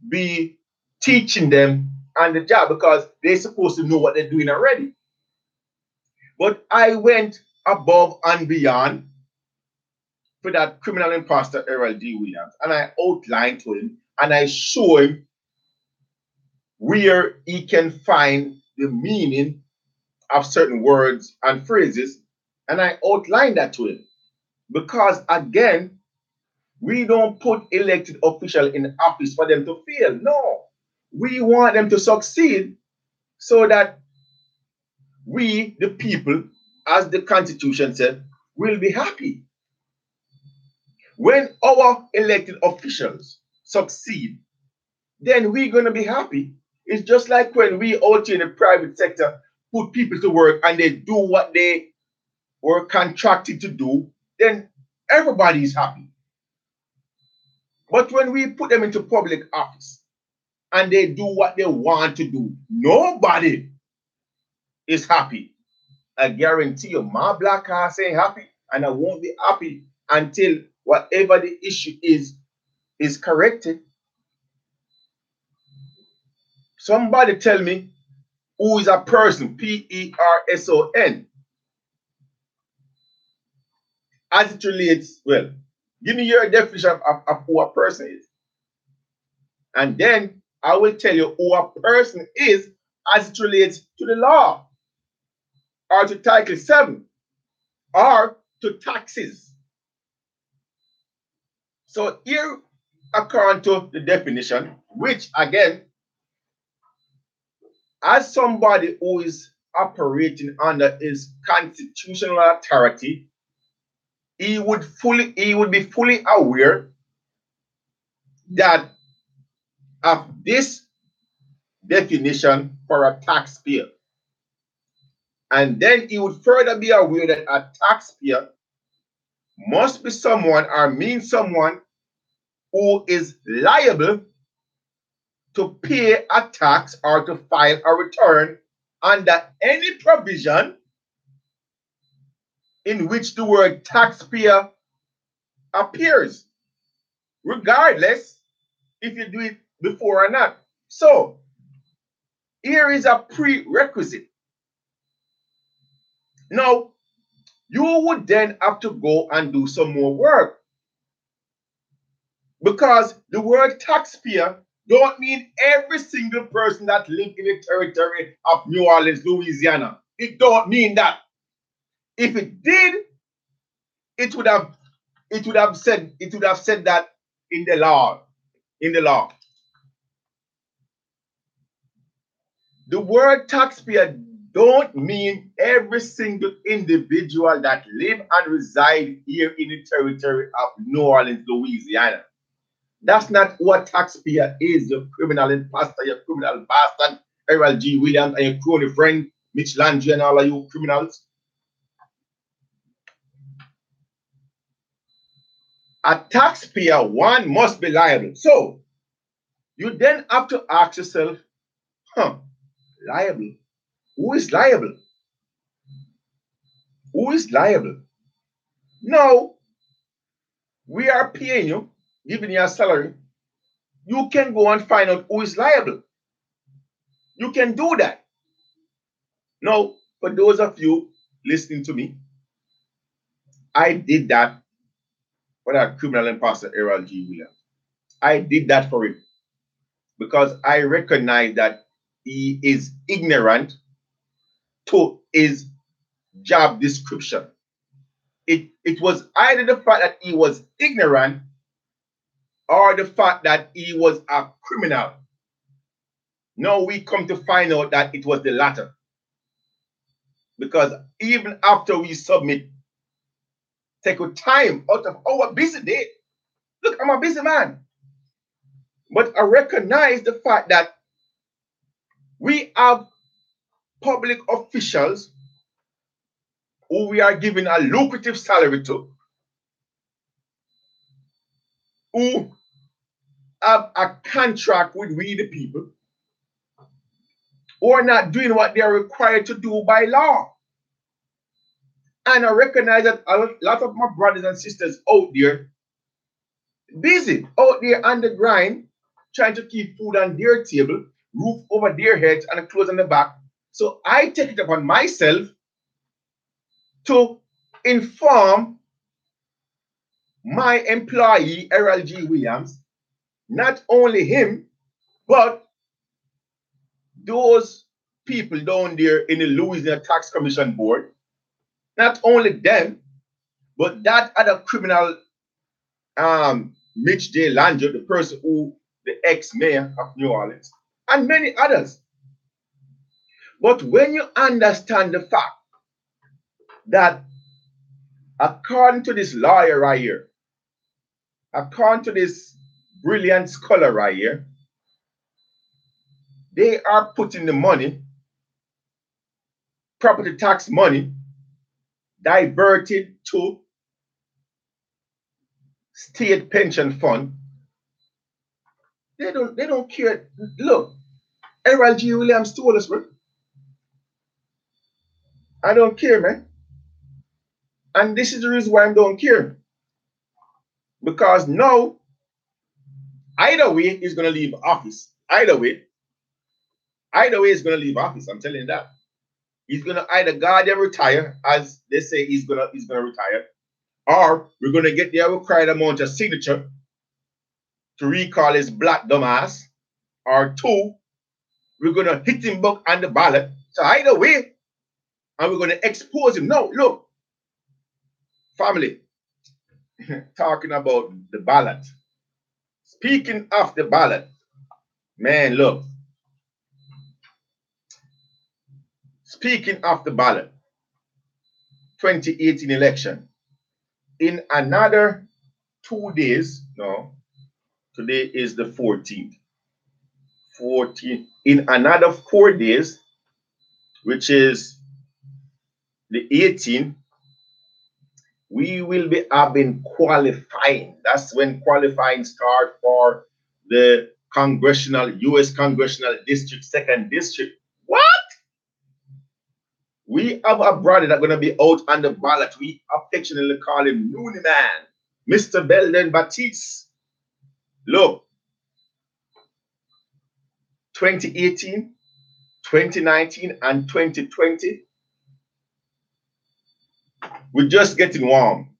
be teaching them on the job because they're supposed to know what they're doing already. But I went above and beyond for that criminal imposter Errol D. Williams, and I outlined to him and I show him where he can find the meaning of certain words and phrases, and I outlined that to him. Because again, we don't put elected officials in office for them to fail. No, we want them to succeed so that we, the people, as the Constitution said, will be happy. When our elected officials succeed, then we're going to be happy. It's just like when we out here in the private sector put people to work and they do what they were contracted to do, then everybody's happy. But when we put them into public office and they do what they want to do, nobody is happy. I guarantee you, my black ass ain't happy, and I won't be happy until whatever the issue is corrected. Somebody tell me who is a person, person, as it relates, well, give me your definition of who a person is. And then I will tell you who a person is as it relates to the law, or to Title 7, or to taxes. So here, according to the definition, which again, as somebody who is operating under his constitutional authority, he would be fully aware that of this definition for a taxpayer. And then he would further be aware that a taxpayer must be someone or mean someone who is liable to pay a tax or to file a return under any provision in which the word taxpayer appears, regardless if you do it before or not. So here is a prerequisite. Now, you would then have to go and do some more work, because the word taxpayer don't mean every single person that lives in the territory of New Orleans, Louisiana. It don't mean that. If it did, it would have said that in the law. The word taxpayer don't mean every single individual that live and reside here in the territory of New Orleans, Louisiana. That's not what taxpayer is, you criminal imposter, you criminal bastard, Errol G. Williams, and your crony friend, Mitch Landry, and all of you criminals. A taxpayer, one must be liable. So, you then have to ask yourself, liable? Who is liable? Who is liable? No, we are paying you, giving you a salary. You can go and find out who is liable. You can do that. Now, for those of you listening to me, I did that for that criminal imposter Errol G. Williams. I did that for him because I recognize that he is ignorant to his job description. It was either the fact that he was ignorant or the fact that he was a criminal. Now we come to find out that it was the latter. Because even after we submit, take a time out of our busy day. Look, I'm a busy man. But I recognize the fact that we have public officials who we are giving a lucrative salary to, who have a contract with we the people, who are not doing what they are required to do by law. And I recognize that a lot of my brothers and sisters out there, busy, out there on the grind, trying to keep food on their table, roof over their heads, and clothes on the back. So I take it upon myself to inform my employee, Errol G. Williams, not only him, but those people down there in the Louisiana Tax Commission Board, not only them, but that other criminal, Mitch J. Landry, the person who, the ex-mayor of New Orleans, and many others. But when you understand the fact that according to this lawyer right here, according to this brilliant scholar right here, they are putting the money, property tax money, diverted to state pension fund. They don't care. Look, Errol G. Williams told us, bro. I don't care, man. And this is the reason why I don't care. Because now, either way, he's going to leave office. Either way, he's going to leave office. I'm telling you that. He's going to either goddamn retire, as they say he's going to retire, or we're going to get the required amount of signature to recall his black dumbass, or two, we're going to hit him back on the ballot. So either way, and we're going to expose him. No, look, family, talking about the ballot. Speaking of the ballot, man, look. Speaking of the ballot, 2018 election, in another 2 days, no, today is the 14th. In another 4 days, which is the 18th, we will be having qualifying. That's when qualifying starts for the U.S. Congressional District, 2nd District. What? We have a brother that's going to be out on the ballot. We affectionately call him Looney Man, Mr. Belden Batiste. Look, 2018, 2019, and 2020, we're just getting warm.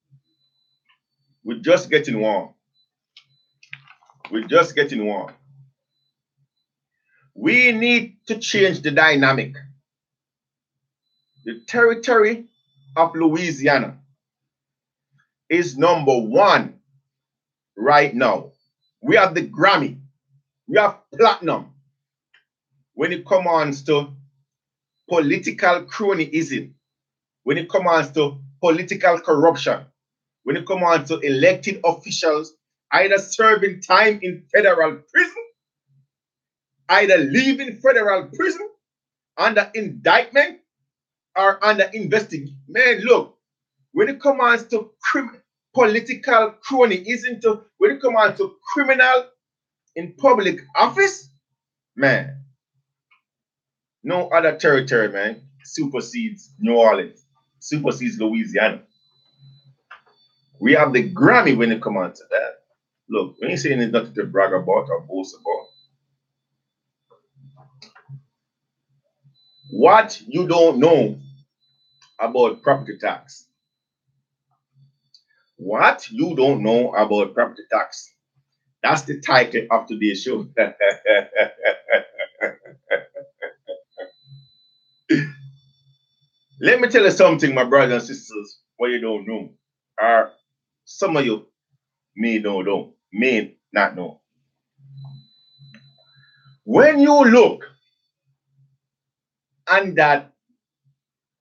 We're just getting warm. We're just getting warm. We need to change the dynamic. The territory of Louisiana is number one right now. We have the Grammy. We have platinum. When it comes to political cronyism, when it comes to political corruption, when it comes to elected officials either serving time in federal prison, either leaving federal prison under indictment or under investigation. Man, look, when it comes to political cronyism, when it comes to criminal in public office, man, no other territory, man, supersedes New Orleans, supersedes Louisiana. We have the Grammy when it comes to that. Look, we ain't saying it's nothing to brag about or boast about. What you don't know about property tax. What you don't know about property tax. That's the title of today's show. Let me tell you something, my brothers and sisters, what you don't know. Or some of you may know, may not know. When you look on that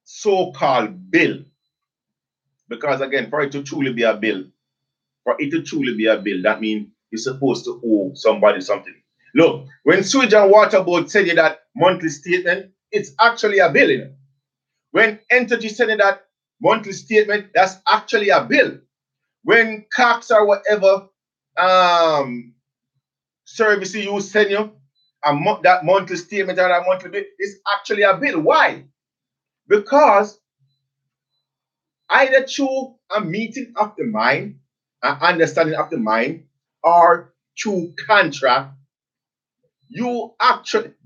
so-called bill, because again, for it to truly be a bill, that means you're supposed to owe somebody something. Look, when Sewage and Water Board send you that monthly statement, it's actually a bill. You know? When Energy send you that monthly statement, that's actually a bill. When Cox or whatever service you send you, that monthly statement or that monthly bill is actually a bill. Why? Because either through a meeting of the mind, an understanding of the mind, or through contract,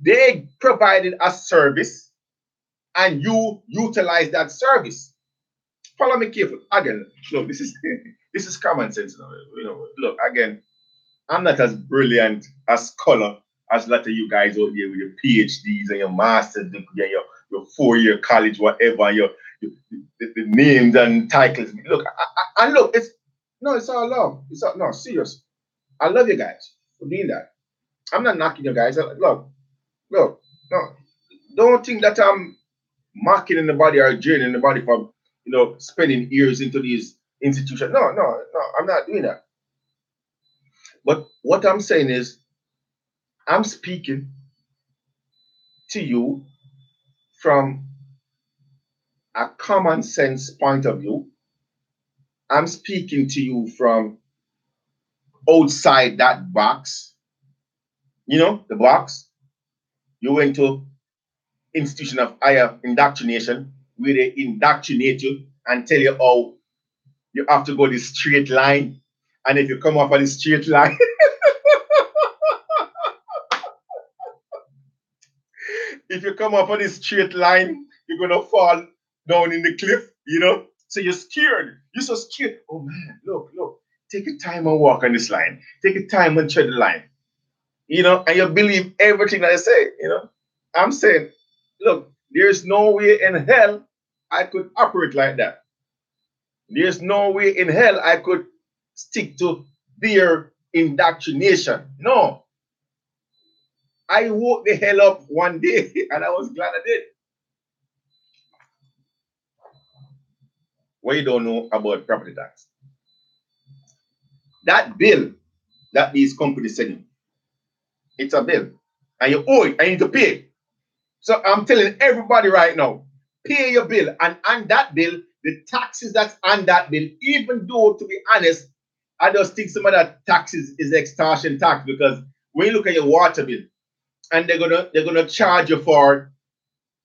they provided a service and you utilize that service. Follow me carefully. Again, look, this is common sense. You know, look, again, I'm not as brilliant a scholar as a lot of you guys out there with your PhDs and your master's degree and your 4-year college, whatever, the names and titles. Look, and look, it's all love. No, serious. I love you guys for doing that. I'm not knocking you guys. Look, no. Don't think that I'm mocking anybody or draining anybody from, spending years into these institutions. No, I'm not doing that. But what I'm saying is, I'm speaking to you from a common sense point of view. I'm speaking to you from outside that box. You know, the box. You went to institution of higher indoctrination where they indoctrinate you and tell you how you have to go this straight line. And if you come off on the straight line, you're gonna fall down in the cliff, So you're scared. You're so scared. Oh man, look. Take your time and walk on this line. Take your time and tread the line. And you believe everything that I say, I'm saying, look, there's no way in hell I could operate like that. There's no way in hell I could stick to their indoctrination. No. I woke the hell up one day and I was glad I did. What you don't know about property tax? That bill that these companies send you, it's a bill. And you owe it and you need to pay it. So I'm telling everybody right now, pay your bill. And on that bill, the taxes that's on that bill, even though, to be honest, I just think some of that taxes is extortion tax, because when you look at your water bill, and they're gonna charge you for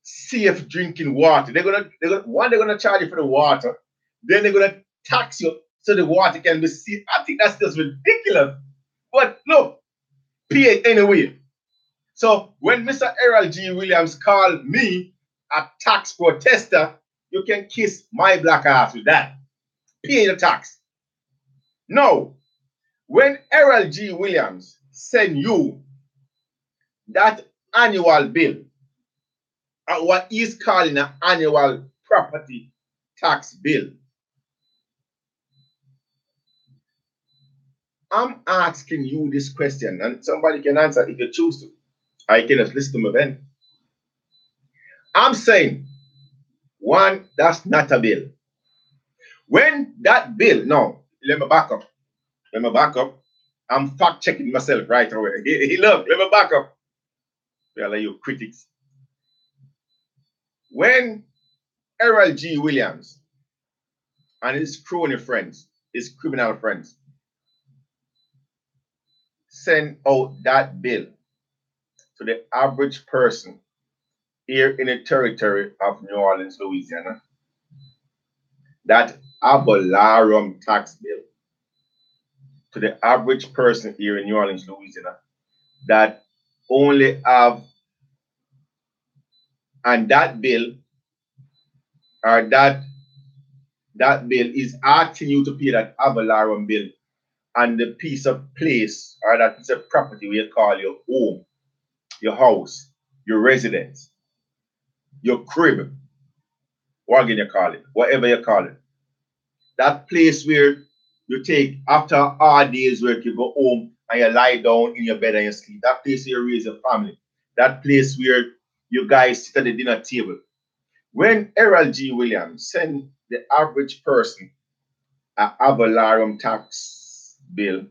safe drinking water. They're gonna charge you for the water. Then they're gonna tax you so the water can be safe. I think that's just ridiculous. But look, pay it anyway. So when Mr. Harold G. Williams called me a tax protester, you can kiss my black ass with that. Pay the tax. No. When Harold G. Williams send you that annual bill, what he's calling an annual property tax bill, I'm asking you this question, and somebody can answer if you choose to. I can just listen to me then. I'm saying, one, that's not a bill. When that bill, no, let me back up. I'm fact checking myself right away. Look, let me back up. Well, you critics. When Harold G. Williams and his crony friends, his criminal friends, send out that bill to the average person here in the territory of New Orleans, Louisiana, that abolarum tax bill to the average person here in New Orleans, Louisiana, that only have, and that bill, or that bill is asking you to pay that abolarum bill on the piece of place or that piece of property we call your home, your house, your residence, your crib, What again you call it? Whatever you call it. That place where you take after a hard day's work, you go home and you lie down in your bed and you sleep. That place where you raise your family. That place where you guys sit at the dinner table. When Errol G. Williams sent the average person an avalarum tax bill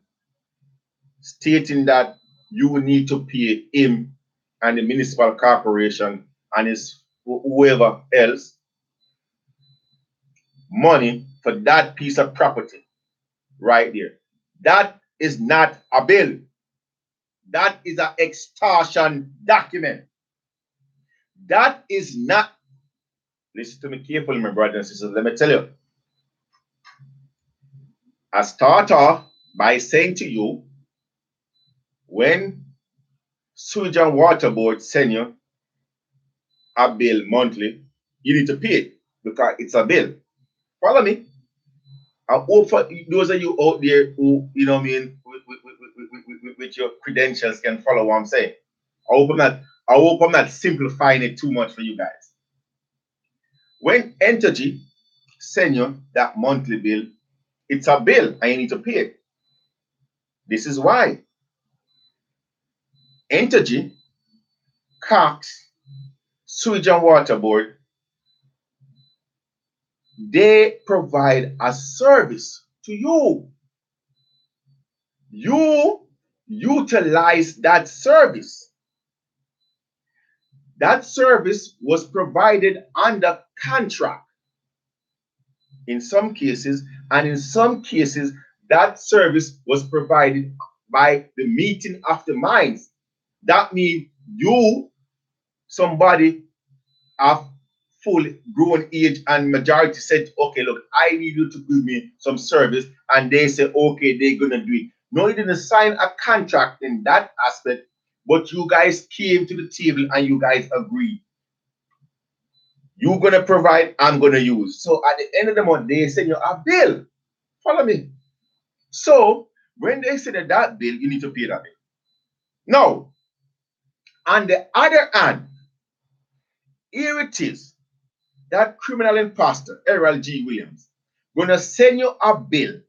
stating that you need to pay him and the municipal corporation and his whoever else money for that piece of property right there. That is not a bill. That is an extortion document. That is not, listen to me carefully, my brothers and sisters. Let me tell you. I start off by saying to you, when Sewage and Water Board send you a bill monthly, you need to pay it because it's a bill. Follow me? I hope for those of you out there who, you know what I mean, with your credentials can follow what I'm saying. I hope I'm not simplifying it too much for you guys. When Entergy send you that monthly bill, it's a bill and you need to pay it. This is why Entergy, Cox, Sewage and Water Board, they provide a service to you. You utilize that service. That service was provided under contract in some cases, and in some cases, that service was provided by the meeting of the minds. That means you, somebody of full grown age and majority said, okay, look, I need you to give me some service, and they say, okay, they're gonna do it. No, you didn't sign a contract in that aspect, but you guys came to the table and you guys agreed. You're gonna provide, I'm gonna use. So at the end of the month, they send you a bill. Follow me. So when they say that bill, you need to pay that bill. Now, on the other hand, here it is. That criminal imposter, Errol G. Williams, gonna send you a bill,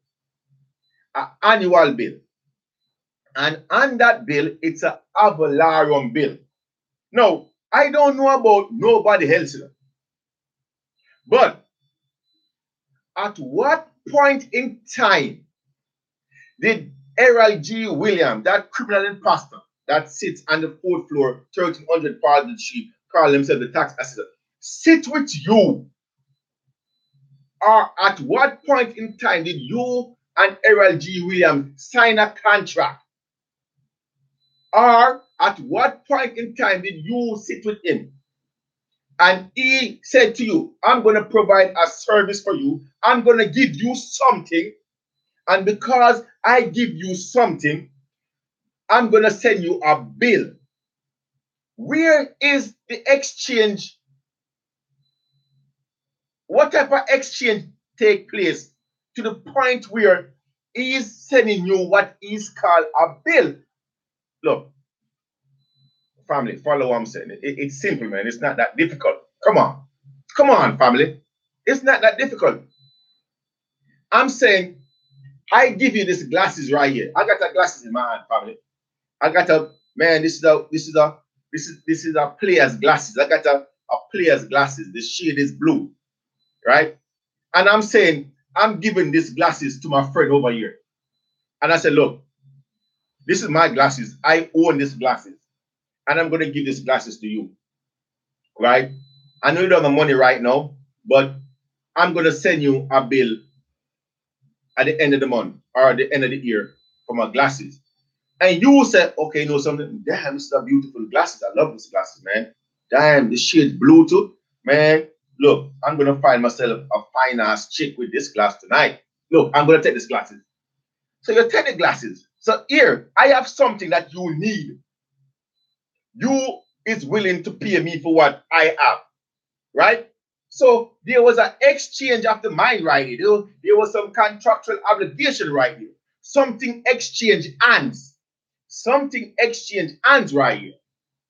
an annual bill. And on that bill, it's an avalarum bill. Now, I don't know about nobody else, but at what point in time did Errol G. Williams, that criminal imposter that sits on the 4th floor, 1300 Parliament Street, call himself the tax assessor, sit with you? Or at what point in time did you and Errol G. Williams sign a contract? Or at what point in time did you sit with him and he said to you, I'm going to provide a service for you, I'm going to give you something, and because I give you something, I'm going to send you a bill? Where is the exchange? What type of exchange take place to the point where he's sending you what is called a bill? Look, family, follow what I'm saying. It's simple, man. It's not that difficult. Come on, family. It's not that difficult. I'm saying, I give you these glasses right here. I got the glasses in my hand, family. I got a, man, this is a player's glasses. I got a player's glasses. The shade is blue, right? And I'm saying, I'm giving these glasses to my friend over here. And I said, look, this is my glasses. I own these glasses. And I'm going to give these glasses to you, right? I know you don't have the money right now, but I'm going to send you a bill at the end of the month or at the end of the year for my glasses. And you say, okay, you know something? Damn, this is a beautiful glasses. I love these glasses, man. Damn, this shade blue too. Man, look, I'm going to find myself a fine-ass chick with this glass tonight. Look, I'm going to take these glasses. So you take the glasses. So here, I have something that you need. You is willing to pay me for what I have, right? So there was an exchange of the mind right here. There was some contractual obligation right here. Something exchange hands. Something exchange hands right here.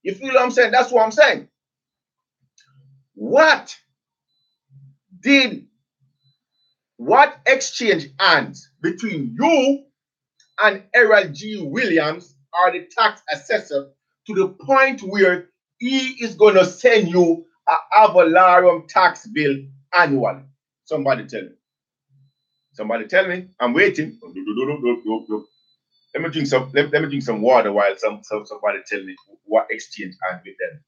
You feel what I'm saying? That's what I'm saying. What did what exchange hands between you and Errol G. Williams or the tax assessor to the point where he is going to send you a Avalarium tax bill annually? Somebody tell me. Somebody tell me. I'm waiting. Let me drink some. Let me drink some water while somebody tell me what exchange hands with them.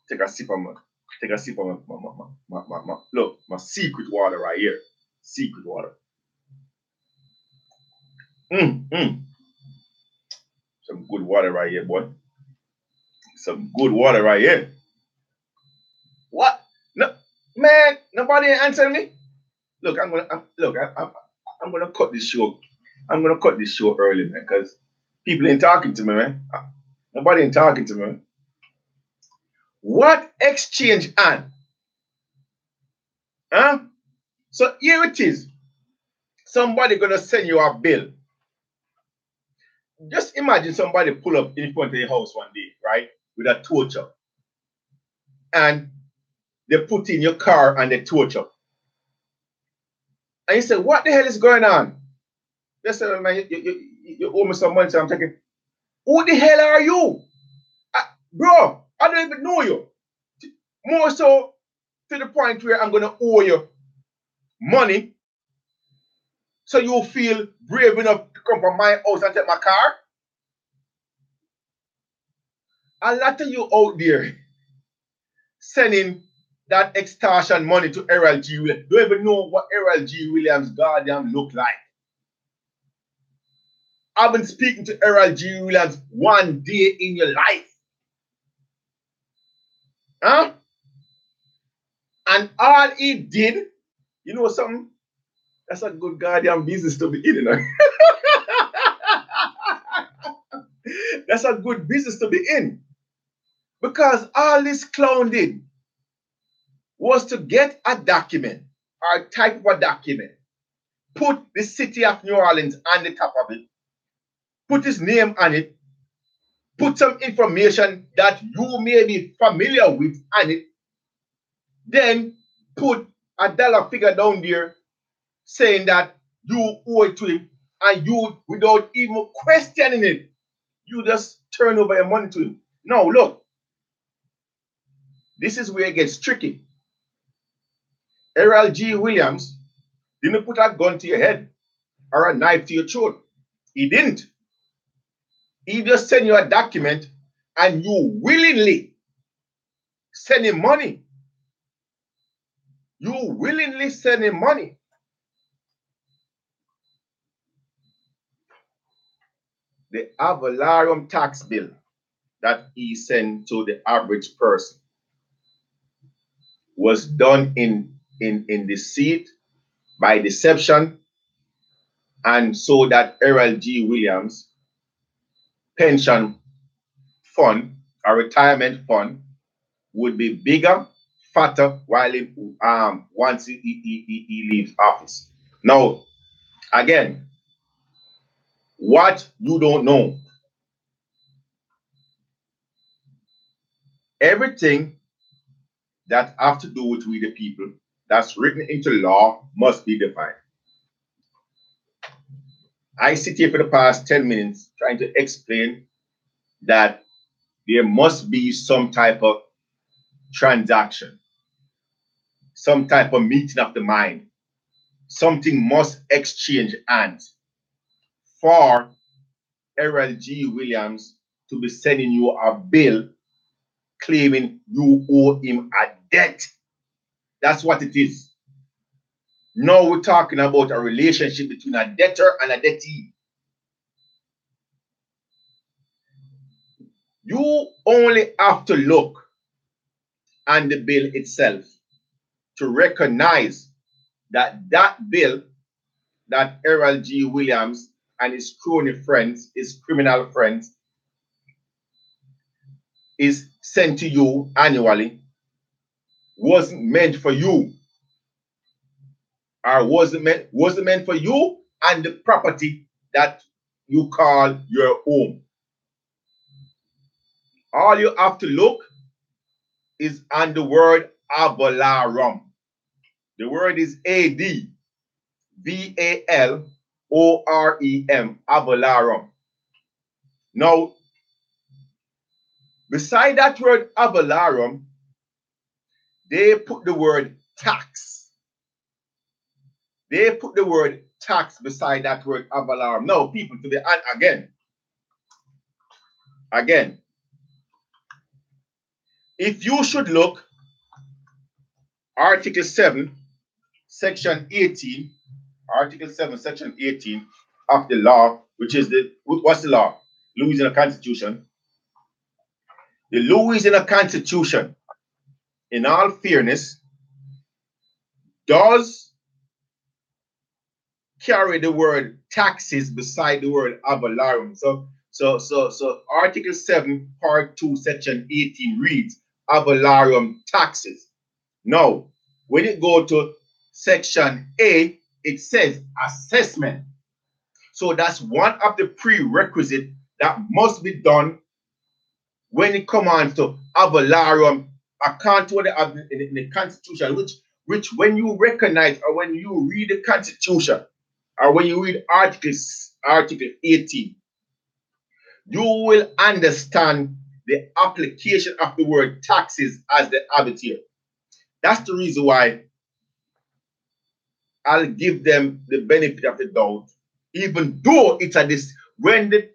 Take a sip of my secret water right here. Secret water. Some good water right here, boy. Some good water right here. What? No, man. Nobody answer me. Look, I'm gonna cut this show. I'm gonna cut this show early, man, because people ain't talking to me, man. Nobody ain't talking to me. What exchange hand? Huh? So here it is. Somebody gonna send you a bill. Just imagine somebody pull up in front of your house one day, right, with a tow truck, and they put in your car and they tow truck. And you say, what the hell is going on? They say, man, you owe me some money, so I'm thinking, who the hell are you? Bro, I don't even know you. More so to the point where I'm going to owe you money so you feel brave enough to come from my house and take my car? A lot of you out there sending that extortion money to Errol G. Williams don't even know what Errol G. Williams goddamn look like. I've been speaking to Errol G. Williams one day in your life. Huh? And all he did, you know something? That's a good goddamn business to be in, you know? That's a good business to be in. Because all this clown did was to get a document or type of a document, put the city of New Orleans on the top of it, put his name on it, put some information that you may be familiar with on it, then put a dollar figure down there saying that you owe it to him, and you, without even questioning it, you just turn over your money to him. Now, look, this is where it gets tricky. Errol G. Williams didn't put a gun to your head or a knife to your throat. He didn't. He just sent you a document and you willingly send him money. You willingly send him money. The Avalarium tax bill that he sent to the average person was done in deceit, by deception, and so that Errol G. Williams pension fund, a retirement fund, would be bigger, fatter while he, once he leaves office. Now, again, what you don't know, everything that have to do with we the people that's written into law must be defined. I sit here for the past 10 minutes trying to explain that there must be some type of transaction, some type of meeting of the mind. Something must exchange hands for Errol G. Williams to be sending you a bill claiming you owe him a debt. That's what it is. Now we're talking about a relationship between a debtor and a debtee. You only have to look on the bill itself to recognize that that bill that Errol G. Williams and his crony friends, his criminal friends, is sent to you annually wasn't meant for you, or wasn't meant for you and the property that you call your home. All you have to look is on the word Avalarium. The word is A-D-V-A-L-O-R-E-M, avalarum. Now, beside that word avalarum, they put the word tax. They put the word tax beside that word avalarum. Now, people, to the again, if you should look, Article 7, Section 18, Article 7, Section 18 of the law, which is what's the law? Louisiana Constitution. The Louisiana Constitution, in all fairness, does carry the word taxes beside the word avalarum. So Article 7, Part 2, Section 18 reads avalarum taxes. Now, when you go to Section A, it says assessment. So that's one of the prerequisites that must be done when it comes to avalarum, according to the Constitution, which when you recognize or when you read the Constitution or when you read Article 18, you will understand the application of the word taxes as they have it here. That's the reason why I'll give them the benefit of the doubt, even though it's a this when the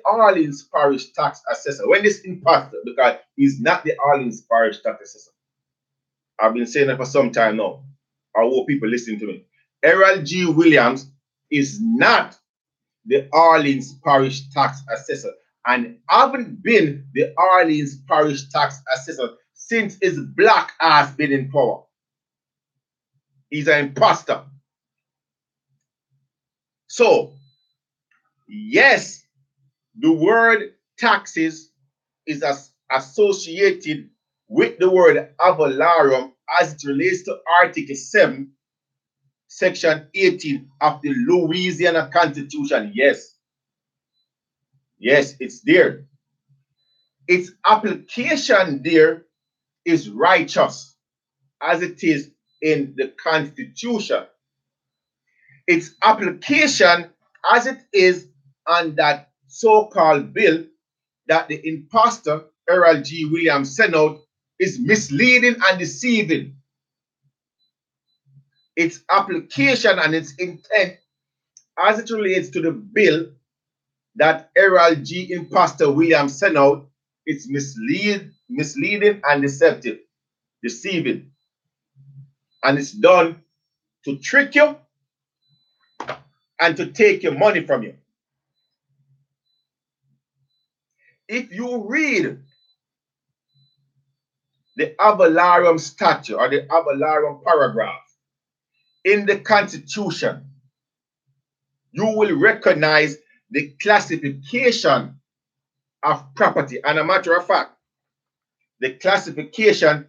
Orleans Parish tax assessor, when this imposter, because he's not the Orleans Parish tax assessor. I've been saying that for some time now. I hope people listening to me. Errol G. Williams is not the Orleans Parish tax assessor and haven't been the Orleans Parish tax assessor since his black ass been in power. He's an imposter. So, yes, the word taxes is associated with the word avalarum as it relates to Article 7, Section 18 of the Louisiana Constitution. Yes. Yes, it's there. Its application there is righteous as it is in the Constitution. Its application as it is on that so-called bill that the imposter Errol G. Williams sent out is misleading and deceiving. Its application and its intent as it relates to the bill that Errol G. imposter Williams sent out is misleading and deceptive, deceiving. And it's done to trick you and to take your money from you. If you read the avalarum statute or the avalarum paragraph in the Constitution, you will recognize the classification of property. And a matter of fact, the classification,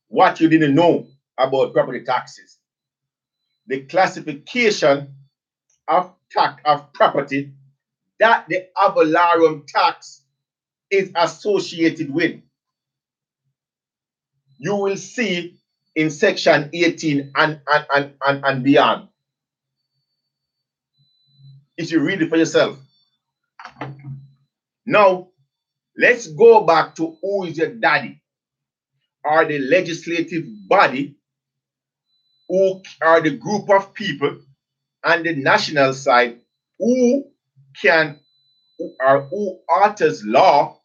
what you didn't know about property taxes. The classification of property that the avalarum tax is associated with. You will see in Section 18 and beyond. If you read it for yourself. Now, let's go back to who is your daddy, or the legislative body, who are the group of people on the national side who authors law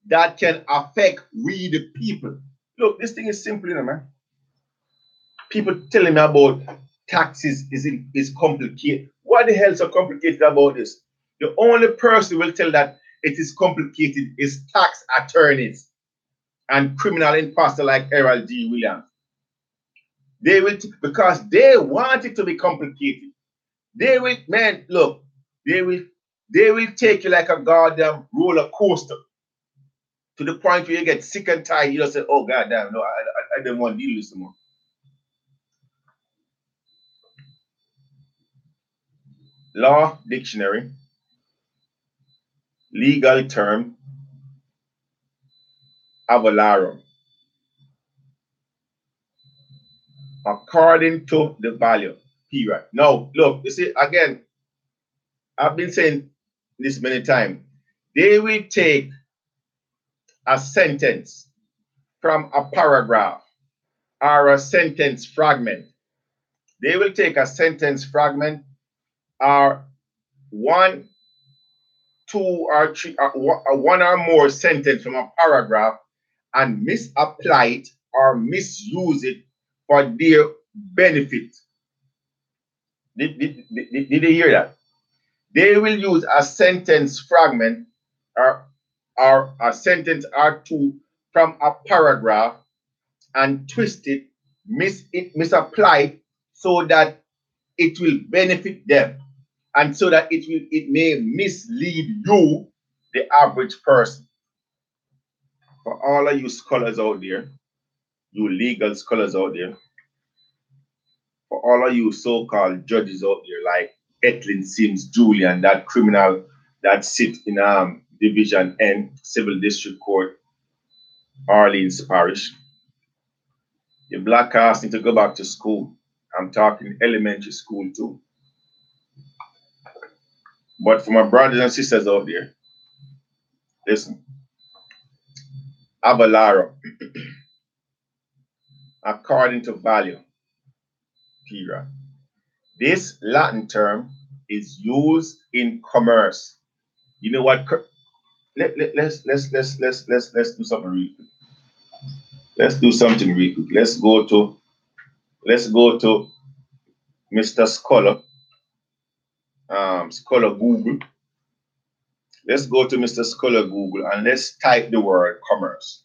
that can affect we the people. Look, this thing is simple, you know, man. People telling me about taxes is complicated. What the hell is so complicated about this? The only person who will tell that it is complicated is tax attorneys and criminal imposter like Errol G. Williams. They will, because they want it to be complicated. They will, man, look, they will take you like a goddamn roller coaster to the point where you get sick and tired. You just say, oh, goddamn, no, I don't want to deal with this anymore. Law dictionary, legal term, avalarum. according to the value, period. Now, look, you see, again, I've been saying this many times. They will take a sentence from a paragraph or a sentence fragment. They will take a sentence fragment or one, two, or three, one or more sentence from a paragraph and misapply it or misuse it for their benefit. Did you hear that? They will use a sentence fragment or a sentence or two from a paragraph and twist it, misapply it so that it will benefit them and so that it may mislead you, the average person. For all of you scholars out there, you legal scholars out there, for all of you so-called judges out there like Etlin Sims Julian, that criminal that sit in Division N Civil District Court, Orleans Parish, the black ass need to go back to school. I'm talking elementary school too. But for my brothers and sisters out there, listen. Avalara, according to value, period. This Latin term is used in commerce. You know what? Let's do something real quick. Let's do something real quick. Let's go to Mr. Scholar, Scholar Google. Let's go to Mr. Scholar Google and let's type the word commerce.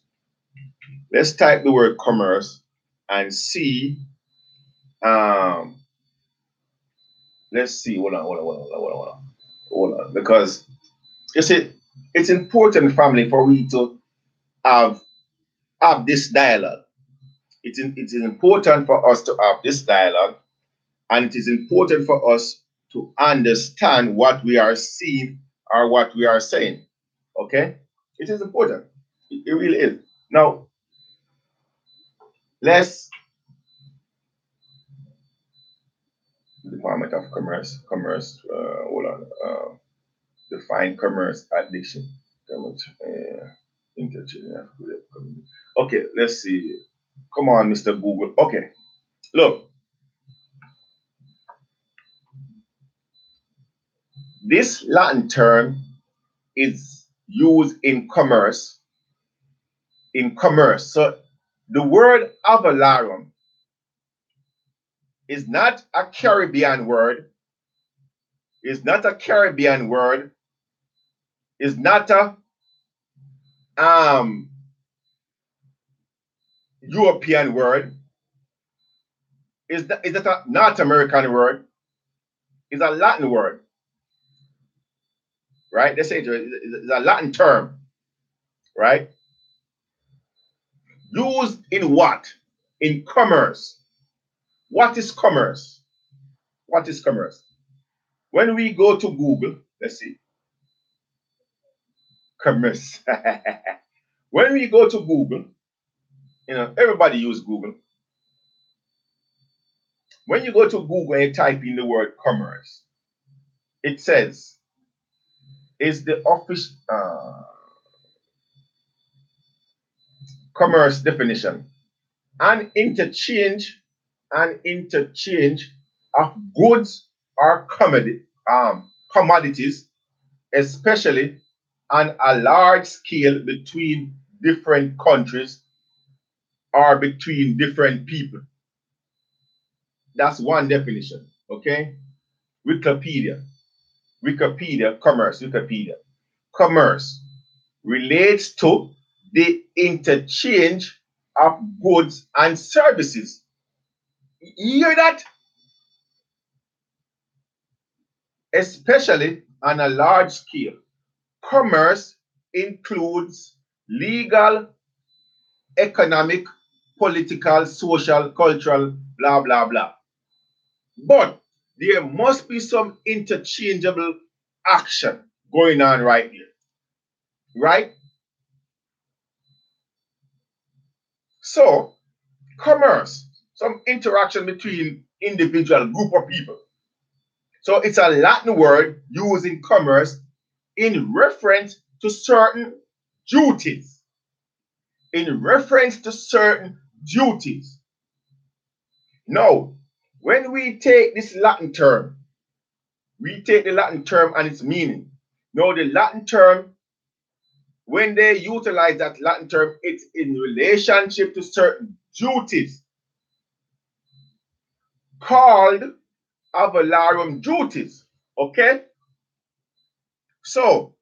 Let's type the word commerce and see. Let's see. Hold on. Because you see, it's important, family, for we to have this dialogue. It is important for us to have this dialogue, and it is important for us to understand what we are seeing or what we are saying. Okay? It is important. It really is. Now, let's Department of Commerce, define commerce addiction. Okay, let's see. Come on, Mr. Google. Okay, look. This Latin term is used in commerce. So the word avalarum is not a Caribbean word. It's not a Caribbean word. It's not a European word. It's not a North American word. It's a Latin word. Right? They say it's a Latin term. Right? Used in what? In commerce. What is commerce? What is commerce? When we go to Google, let's see. Commerce. When we go to Google, everybody use Google. When you go to Google and type in the word commerce, it says, is the office commerce definition an interchange of goods or commodities, especially on a large scale between different countries or between different people. That's one definition, okay? Wikipedia, commerce, Wikipedia. Commerce relates to the interchange of goods and services. You hear that? Especially on a large scale. Commerce includes legal, economic, political, social, cultural, blah, blah, blah. But there must be some interchangeable action going on right here. Right? So, commerce. some interaction between individual group of people. So it's a Latin word used in commerce in reference to certain duties. In reference to certain duties. Now, when we take this Latin term, we take the Latin term and its meaning. Now, the Latin term, when they utilize that Latin term, it's in relationship to certain duties called avalarum duties. Okay? So,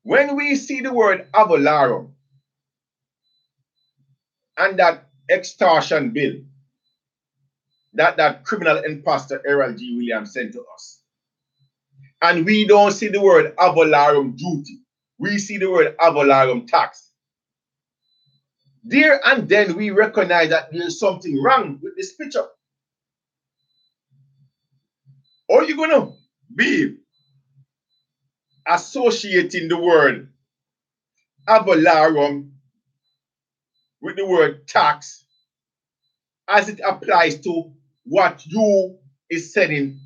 when we see the word avalarum and that extortion bill that criminal imposter Errol G. Williams sent to us, and we don't see the word avalarum duty, we see the word avalarum tax. There and then we recognize that there's something wrong with this picture. Or you're gonna be associating the word avalarum with the word tax as it applies to what you is selling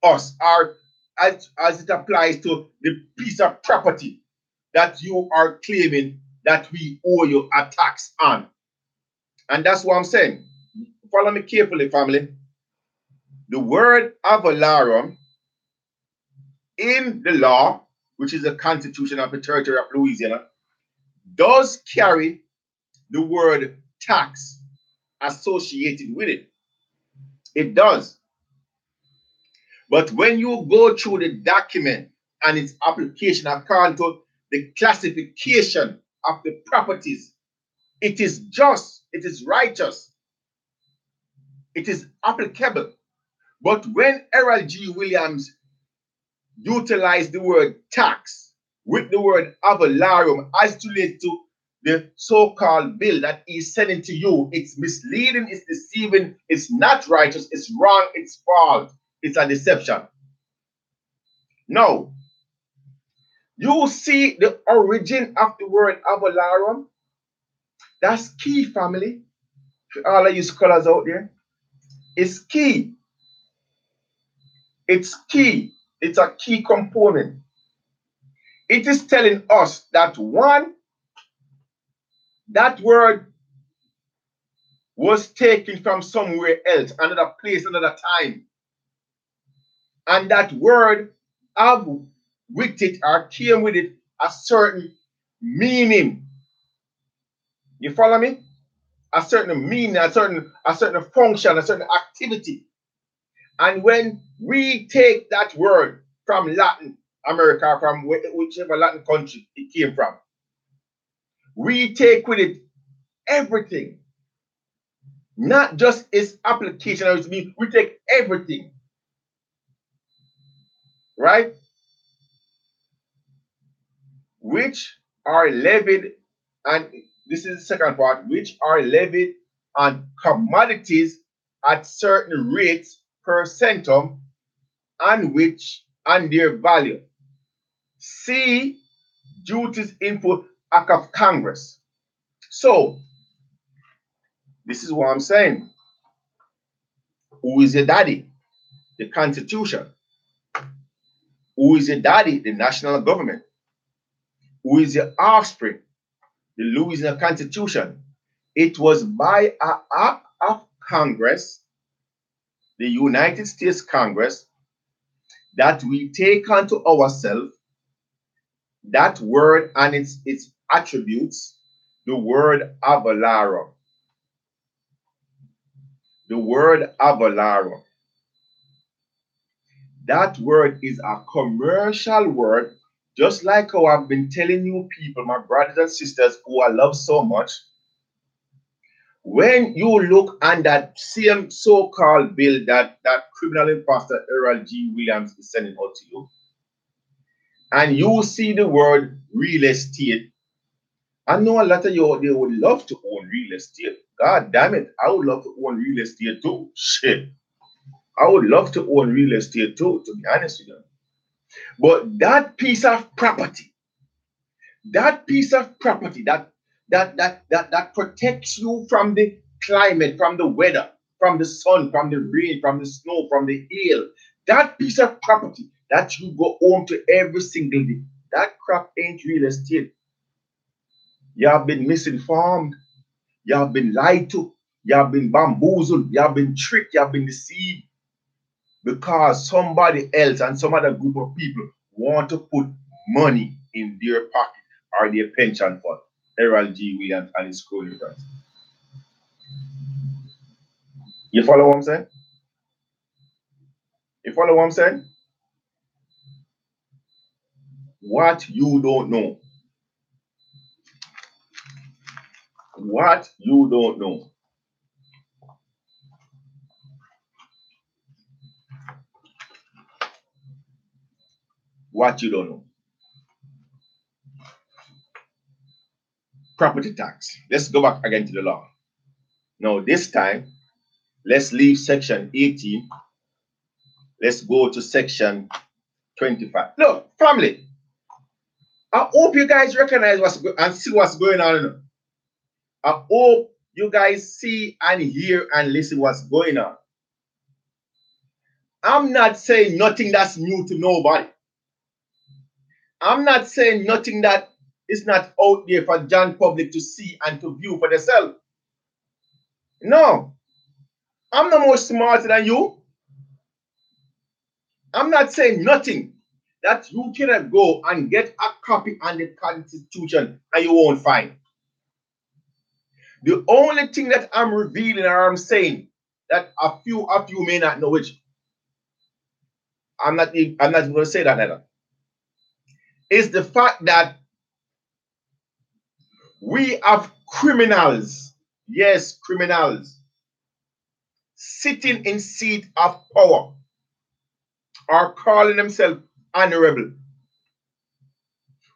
us, or as it applies to the piece of property that you are claiming that we owe you a tax on. And that's what I'm saying. Follow me carefully, family. The word avalarum in the law, which is the Constitution of the Territory of Louisiana, does carry the word tax associated with it. It does. But when you go through the document and its application according to the classification of the properties, it is just, it is righteous, it is applicable. But when Errol G. Williams utilized the word tax with the word avalarum as it relates to the so-called bill that he's sending to you, it's misleading, it's deceiving, it's not righteous, it's wrong, it's false, it's a deception. Now, you see the origin of the word avalarum. That's key, family. For all of you scholars out there, it's key. It's key. It's a key component. It is telling us that one, that word was taken from somewhere else, another place, another time. And that word have with it or came with it a certain meaning. You follow me? A certain meaning, a certain function, a certain activity. And when we take that word from Latin America, from whichever Latin country it came from, we take with it everything. Not just its application, or its meaning, we take everything. Right? Which are levied, and this is the second part, which are levied on commodities at certain rates per centum, and which and their value. See duties input Act of Congress. So this is what I'm saying. Who is your daddy? The Constitution. Who is your daddy? The national government. Who is your offspring? The Louisiana Constitution. It was by an act of Congress, the United States Congress, that we take unto ourselves that word and its attributes, the word avalarum. The word avalarum. That word is a commercial word, just like how I've been telling you people, my brothers and sisters who I love so much. When you look on that same so-called bill that criminal imposter Errol G. Williams is sending out to you, and you see the word real estate, I know a lot of you out there would love to own real estate. God damn it, I would love to own real estate too. Shit. I would love to own real estate too, to be honest with you. But that piece of property that protects you from the climate, from the weather, from the sun, from the rain, from the snow, from the hail. That piece of property that you go home to every single day, that crap ain't real estate. You have been misinformed. You have been lied to. You have been bamboozled. You have been tricked. You have been deceived. Because somebody else and some other group of people want to put money in their pocket or their pension fund. Harold G. Williams and his co-leaders. You follow what I'm saying? You follow what I'm saying? What you don't know. What you don't know. What you don't know. Property tax. Let's go back again to the law. Now, this time, let's leave section 18. Let's go to section 25. Look, family, I hope you guys recognize and see what's going on. I hope you guys see and hear and listen what's going on. I'm not saying nothing that's new to nobody. I'm not saying nothing that is not out there for John public to see and to view for themselves. No. I'm no more smarter than you. I'm not saying nothing that you cannot go and get a copy on the Constitution and you won't find. The only thing that I'm revealing or I'm saying that a few of you may not know, which I'm not even going to say that either, is the fact that we have criminals, yes, criminals, sitting in seat of power or calling themselves honorable.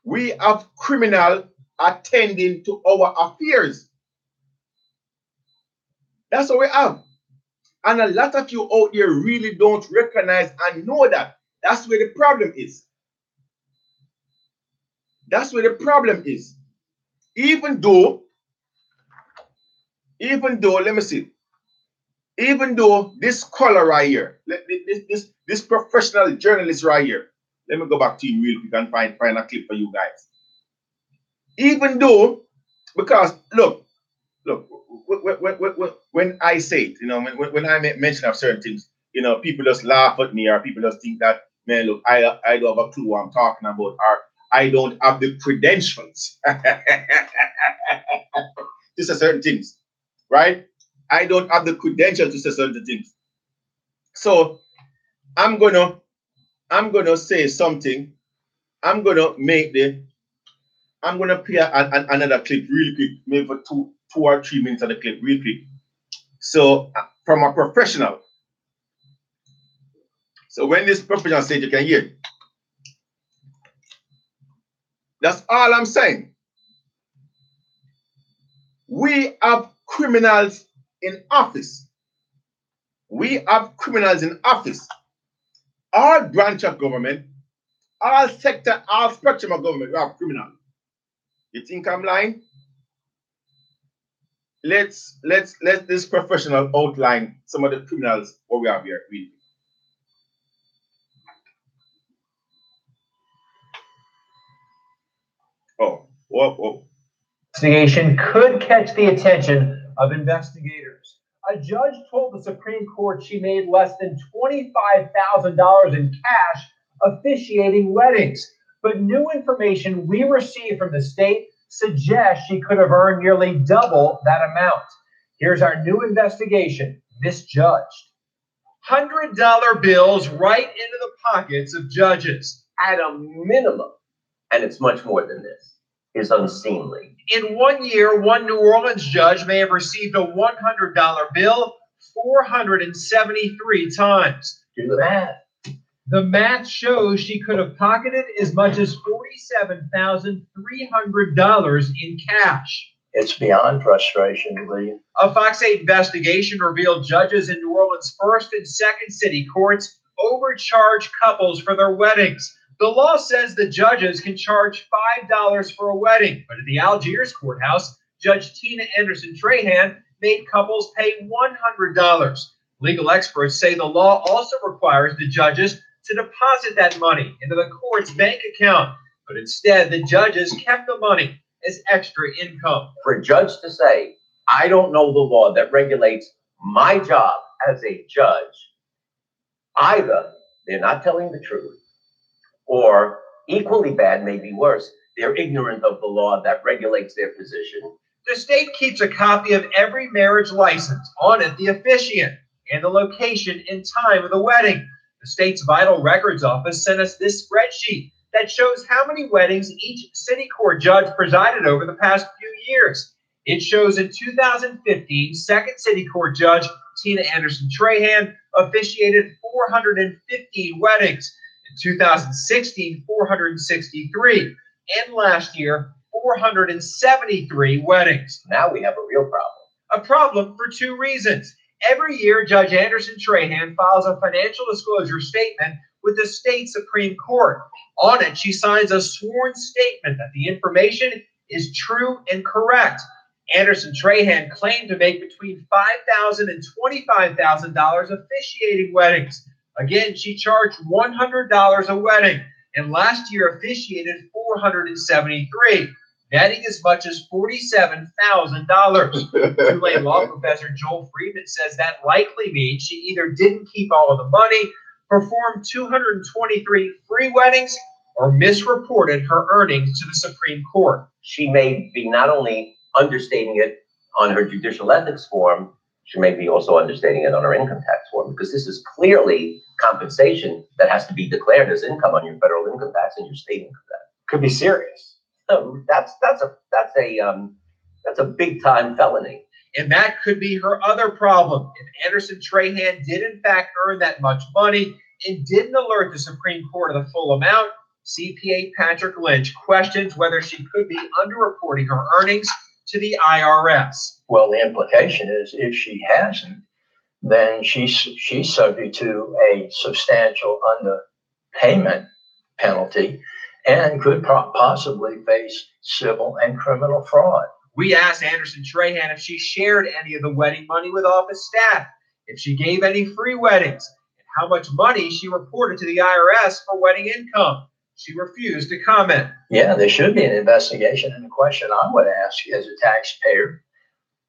We have criminals attending to our affairs. That's what we have. And a lot of you out there really don't recognize and know that. That's where the problem is. That's where the problem is. Even though, let me see, even though this color right here, this professional journalist right here, let me go back to you real quick and find a clip for you guys. Even though, because look, when I say it, you know, when I mention of certain things, you know, people just laugh at me or people just think that, man, look, I don't have a clue what I'm talking about or I don't have the credentials to say certain things, right? I don't have the credentials to say certain things. So I'm gonna say something. I'm gonna play another clip real quick, maybe for two or 3 minutes of the clip real quick. So from a professional. So when this professional says you can hear. That's all I'm saying. We have criminals in office. We have criminals in office. All branch of government, all sector, all spectrum of government, we have criminals. You think I'm lying? Let's let this professional outline some of the criminals what we have here. Whoa. Investigation could catch the attention of investigators. A judge told the Supreme Court she made less than $25,000 in cash officiating weddings. But new information we received from the state suggests she could have earned nearly double that amount. Here's our new investigation, misjudged. $100 bills right into the pockets of judges. At a minimum, and it's much more than this, is unseemly. In 1 year, one New Orleans judge may have received a $100 bill 473 times. Do the math. The math shows she could have pocketed as much as $47,300 in cash. It's beyond frustration, William. A Fox 8 investigation revealed judges in New Orleans' first and second city courts overcharge couples for their weddings. The law says the judges can charge $5 for a wedding, but at the Algiers courthouse, Judge Tina Anderson Trahan made couples pay $100. Legal experts say the law also requires the judges to deposit that money into the court's bank account, but instead the judges kept the money as extra income. For a judge to say, I don't know the law that regulates my job as a judge, either they're not telling the truth, or equally bad, maybe worse, they're ignorant of the law that regulates their position. The state keeps a copy of every marriage license, on it the officiant and the location and time of the wedding. The state's Vital Records Office sent us this spreadsheet that shows how many weddings each city court judge presided over the past few years. It shows in 2015, Second City Court Judge Tina Anderson Trahan officiated 415 weddings. In 2016, 463. And last year, 473 weddings. Now we have a real problem. A problem for two reasons. Every year, Judge Anderson Trahan files a financial disclosure statement with the state Supreme Court. On it, she signs a sworn statement that the information is true and correct. Anderson Trahan claimed to make between $5,000 and $25,000 officiating weddings. Again, she charged $100 a wedding, and last year officiated 473, netting as much as $47,000. Tulane law professor Joel Friedman says that likely means she either didn't keep all of the money, performed 223 free weddings, or misreported her earnings to the Supreme Court. She may be not only understating it on her judicial ethics form, she may be also understating it on her income tax form, because this is clearly compensation that has to be declared as income on your federal income tax and your state income tax. Could be serious. So that's a big time felony. And that could be her other problem. If Anderson Trahan did in fact earn that much money and didn't alert the Supreme Court of the full amount, CPA Patrick Lynch questions whether she could be underreporting her earnings to the IRS. Well, the implication is if she hasn't, then she's subject to a substantial underpayment penalty and could possibly face civil and criminal fraud. We asked Anderson Trahan if she shared any of the wedding money with office staff, if she gave any free weddings, and how much money she reported to the IRS for wedding income. She refused to comment. Yeah, there should be an investigation. And the question I would ask as a taxpayer,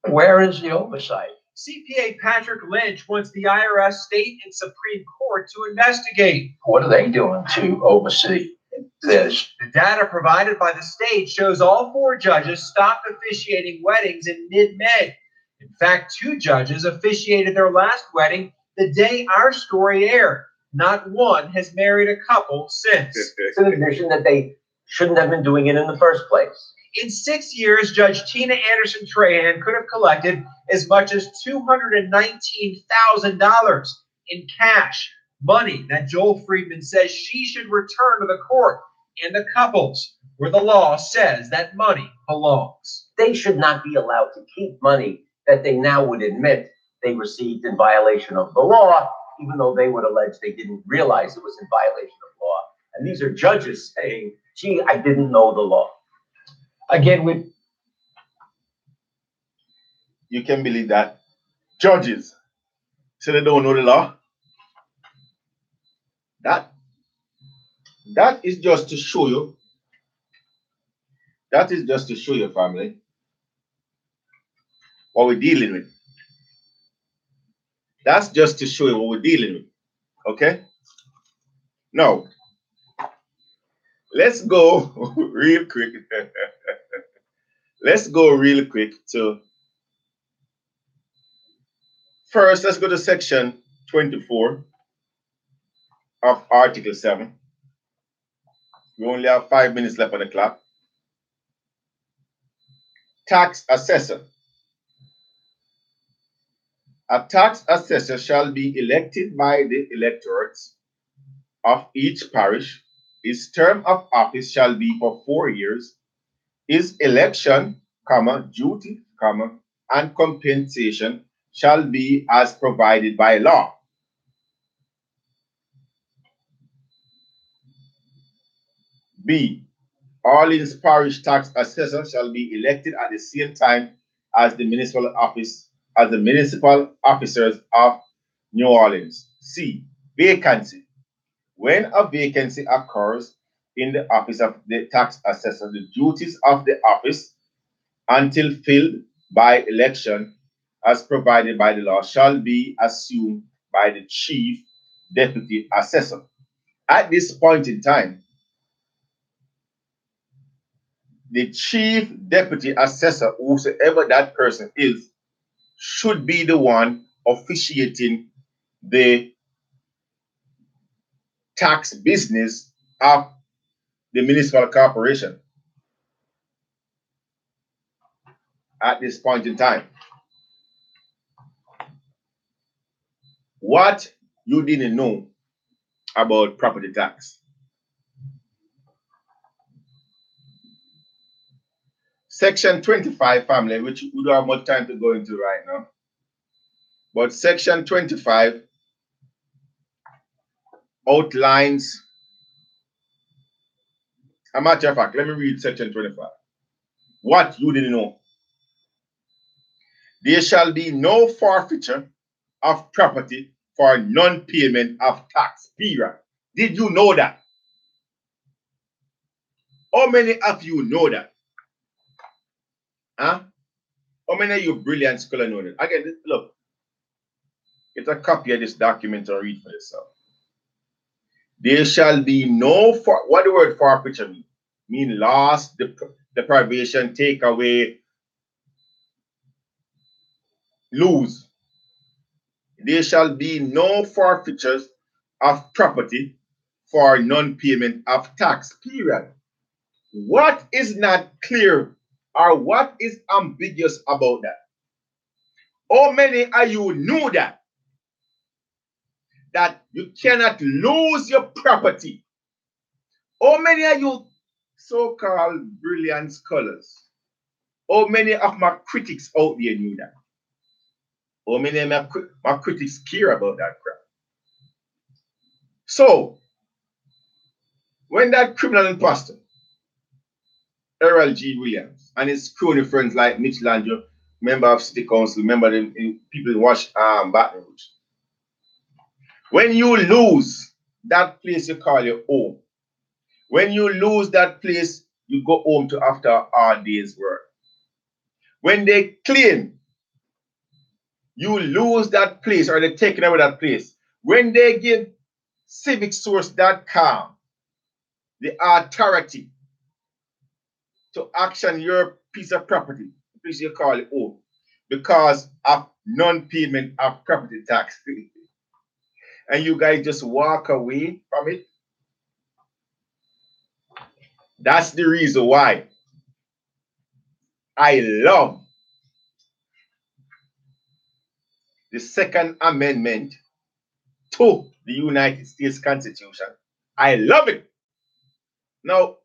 where is the oversight? CPA Patrick Lynch wants the IRS, state, and Supreme Court to investigate. What are they doing to oversee this? The data provided by the state shows all four judges stopped officiating weddings in mid-May. In fact, two judges officiated their last wedding the day our story aired. Not one has married a couple since. It's an admission that they shouldn't have been doing it in the first place. In 6 years, Judge Tina Anderson Trahan could have collected as much as $219,000 in cash, money that Joel Friedman says she should return to the court and the couples where the law says that money belongs. They should not be allowed to keep money that they now would admit they received in violation of the law, even though they would allege they didn't realize it was in violation of law. And these are judges saying, gee, I didn't know the law. Again, You can believe that. Judges say they don't know the law. That is just to show you. That is just to show your family what we're dealing with. That's just to show you what we're dealing with. Okay? Now, let's go real quick. Let's go real quick to first, let's go to section 24 of Article 7. We only have 5 minutes left on the clock. Tax assessor. A tax assessor shall be elected by the electorates of each parish. His term of office shall be for 4 years. His election, duty, and compensation shall be as provided by law. B. All his parish tax assessors shall be elected at the same time as the municipal office as the municipal officers of New Orleans. C. Vacancy. When a vacancy occurs in the office of the tax assessor, the duties of the office until filled by election as provided by the law shall be assumed by the chief deputy assessor. At this point in time, the chief deputy assessor, whosoever that person is, should be the one officiating the tax business of the municipal corporation at this point in time. What you didn't know about property tax. Section 25, family, which we don't have much time to go into right now. But Section 25 outlines, a matter of fact, let me read Section 25. What you didn't know. There shall be no forfeiture of property for non-payment of tax, period. Did you know that? How many of you know that? Huh? How many of you brilliant scholars know that? Again, look, get a copy of this document and read for yourself. There shall be no, what the word forfeiture mean? Mean loss, deprivation, take away, lose. There shall be no forfeitures of property for non-payment of tax, period. What is not clear or what is ambiguous about that? How many of you knew that? That you cannot lose your property? How many of you so-called brilliant scholars? How many of my critics out there knew that? How many of my critics care about that crap? So, when that criminal imposter, Errol G. Williams, and his crony friends like Mitch Landry, member of City Council, member of people in Baton Rouge, when you lose that place you call your home, when you lose that place you go home to after a hard day's work, when they claim you lose that place or they're taking away that place, when they give civicsource.com the authority to action your piece of property, the piece you call it home, because of non-payment of property tax, and you guys just walk away from it, that's the reason why I love the Second Amendment to the United States Constitution. I love it. Now,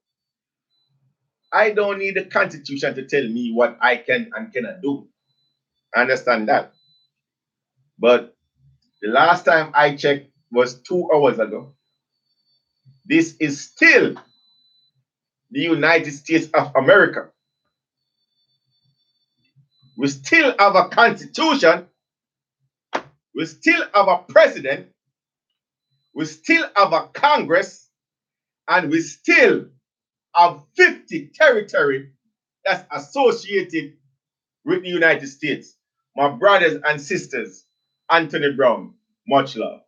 I don't need the Constitution to tell me what I can and cannot do. I understand that. But the last time I checked was 2 hours ago. This is still the United States of America. We still have a constitution. We still have a president. We still have a Congress. And we still have 50 territories that's associated with the United States. My brothers and sisters, Anthony Brown, much love.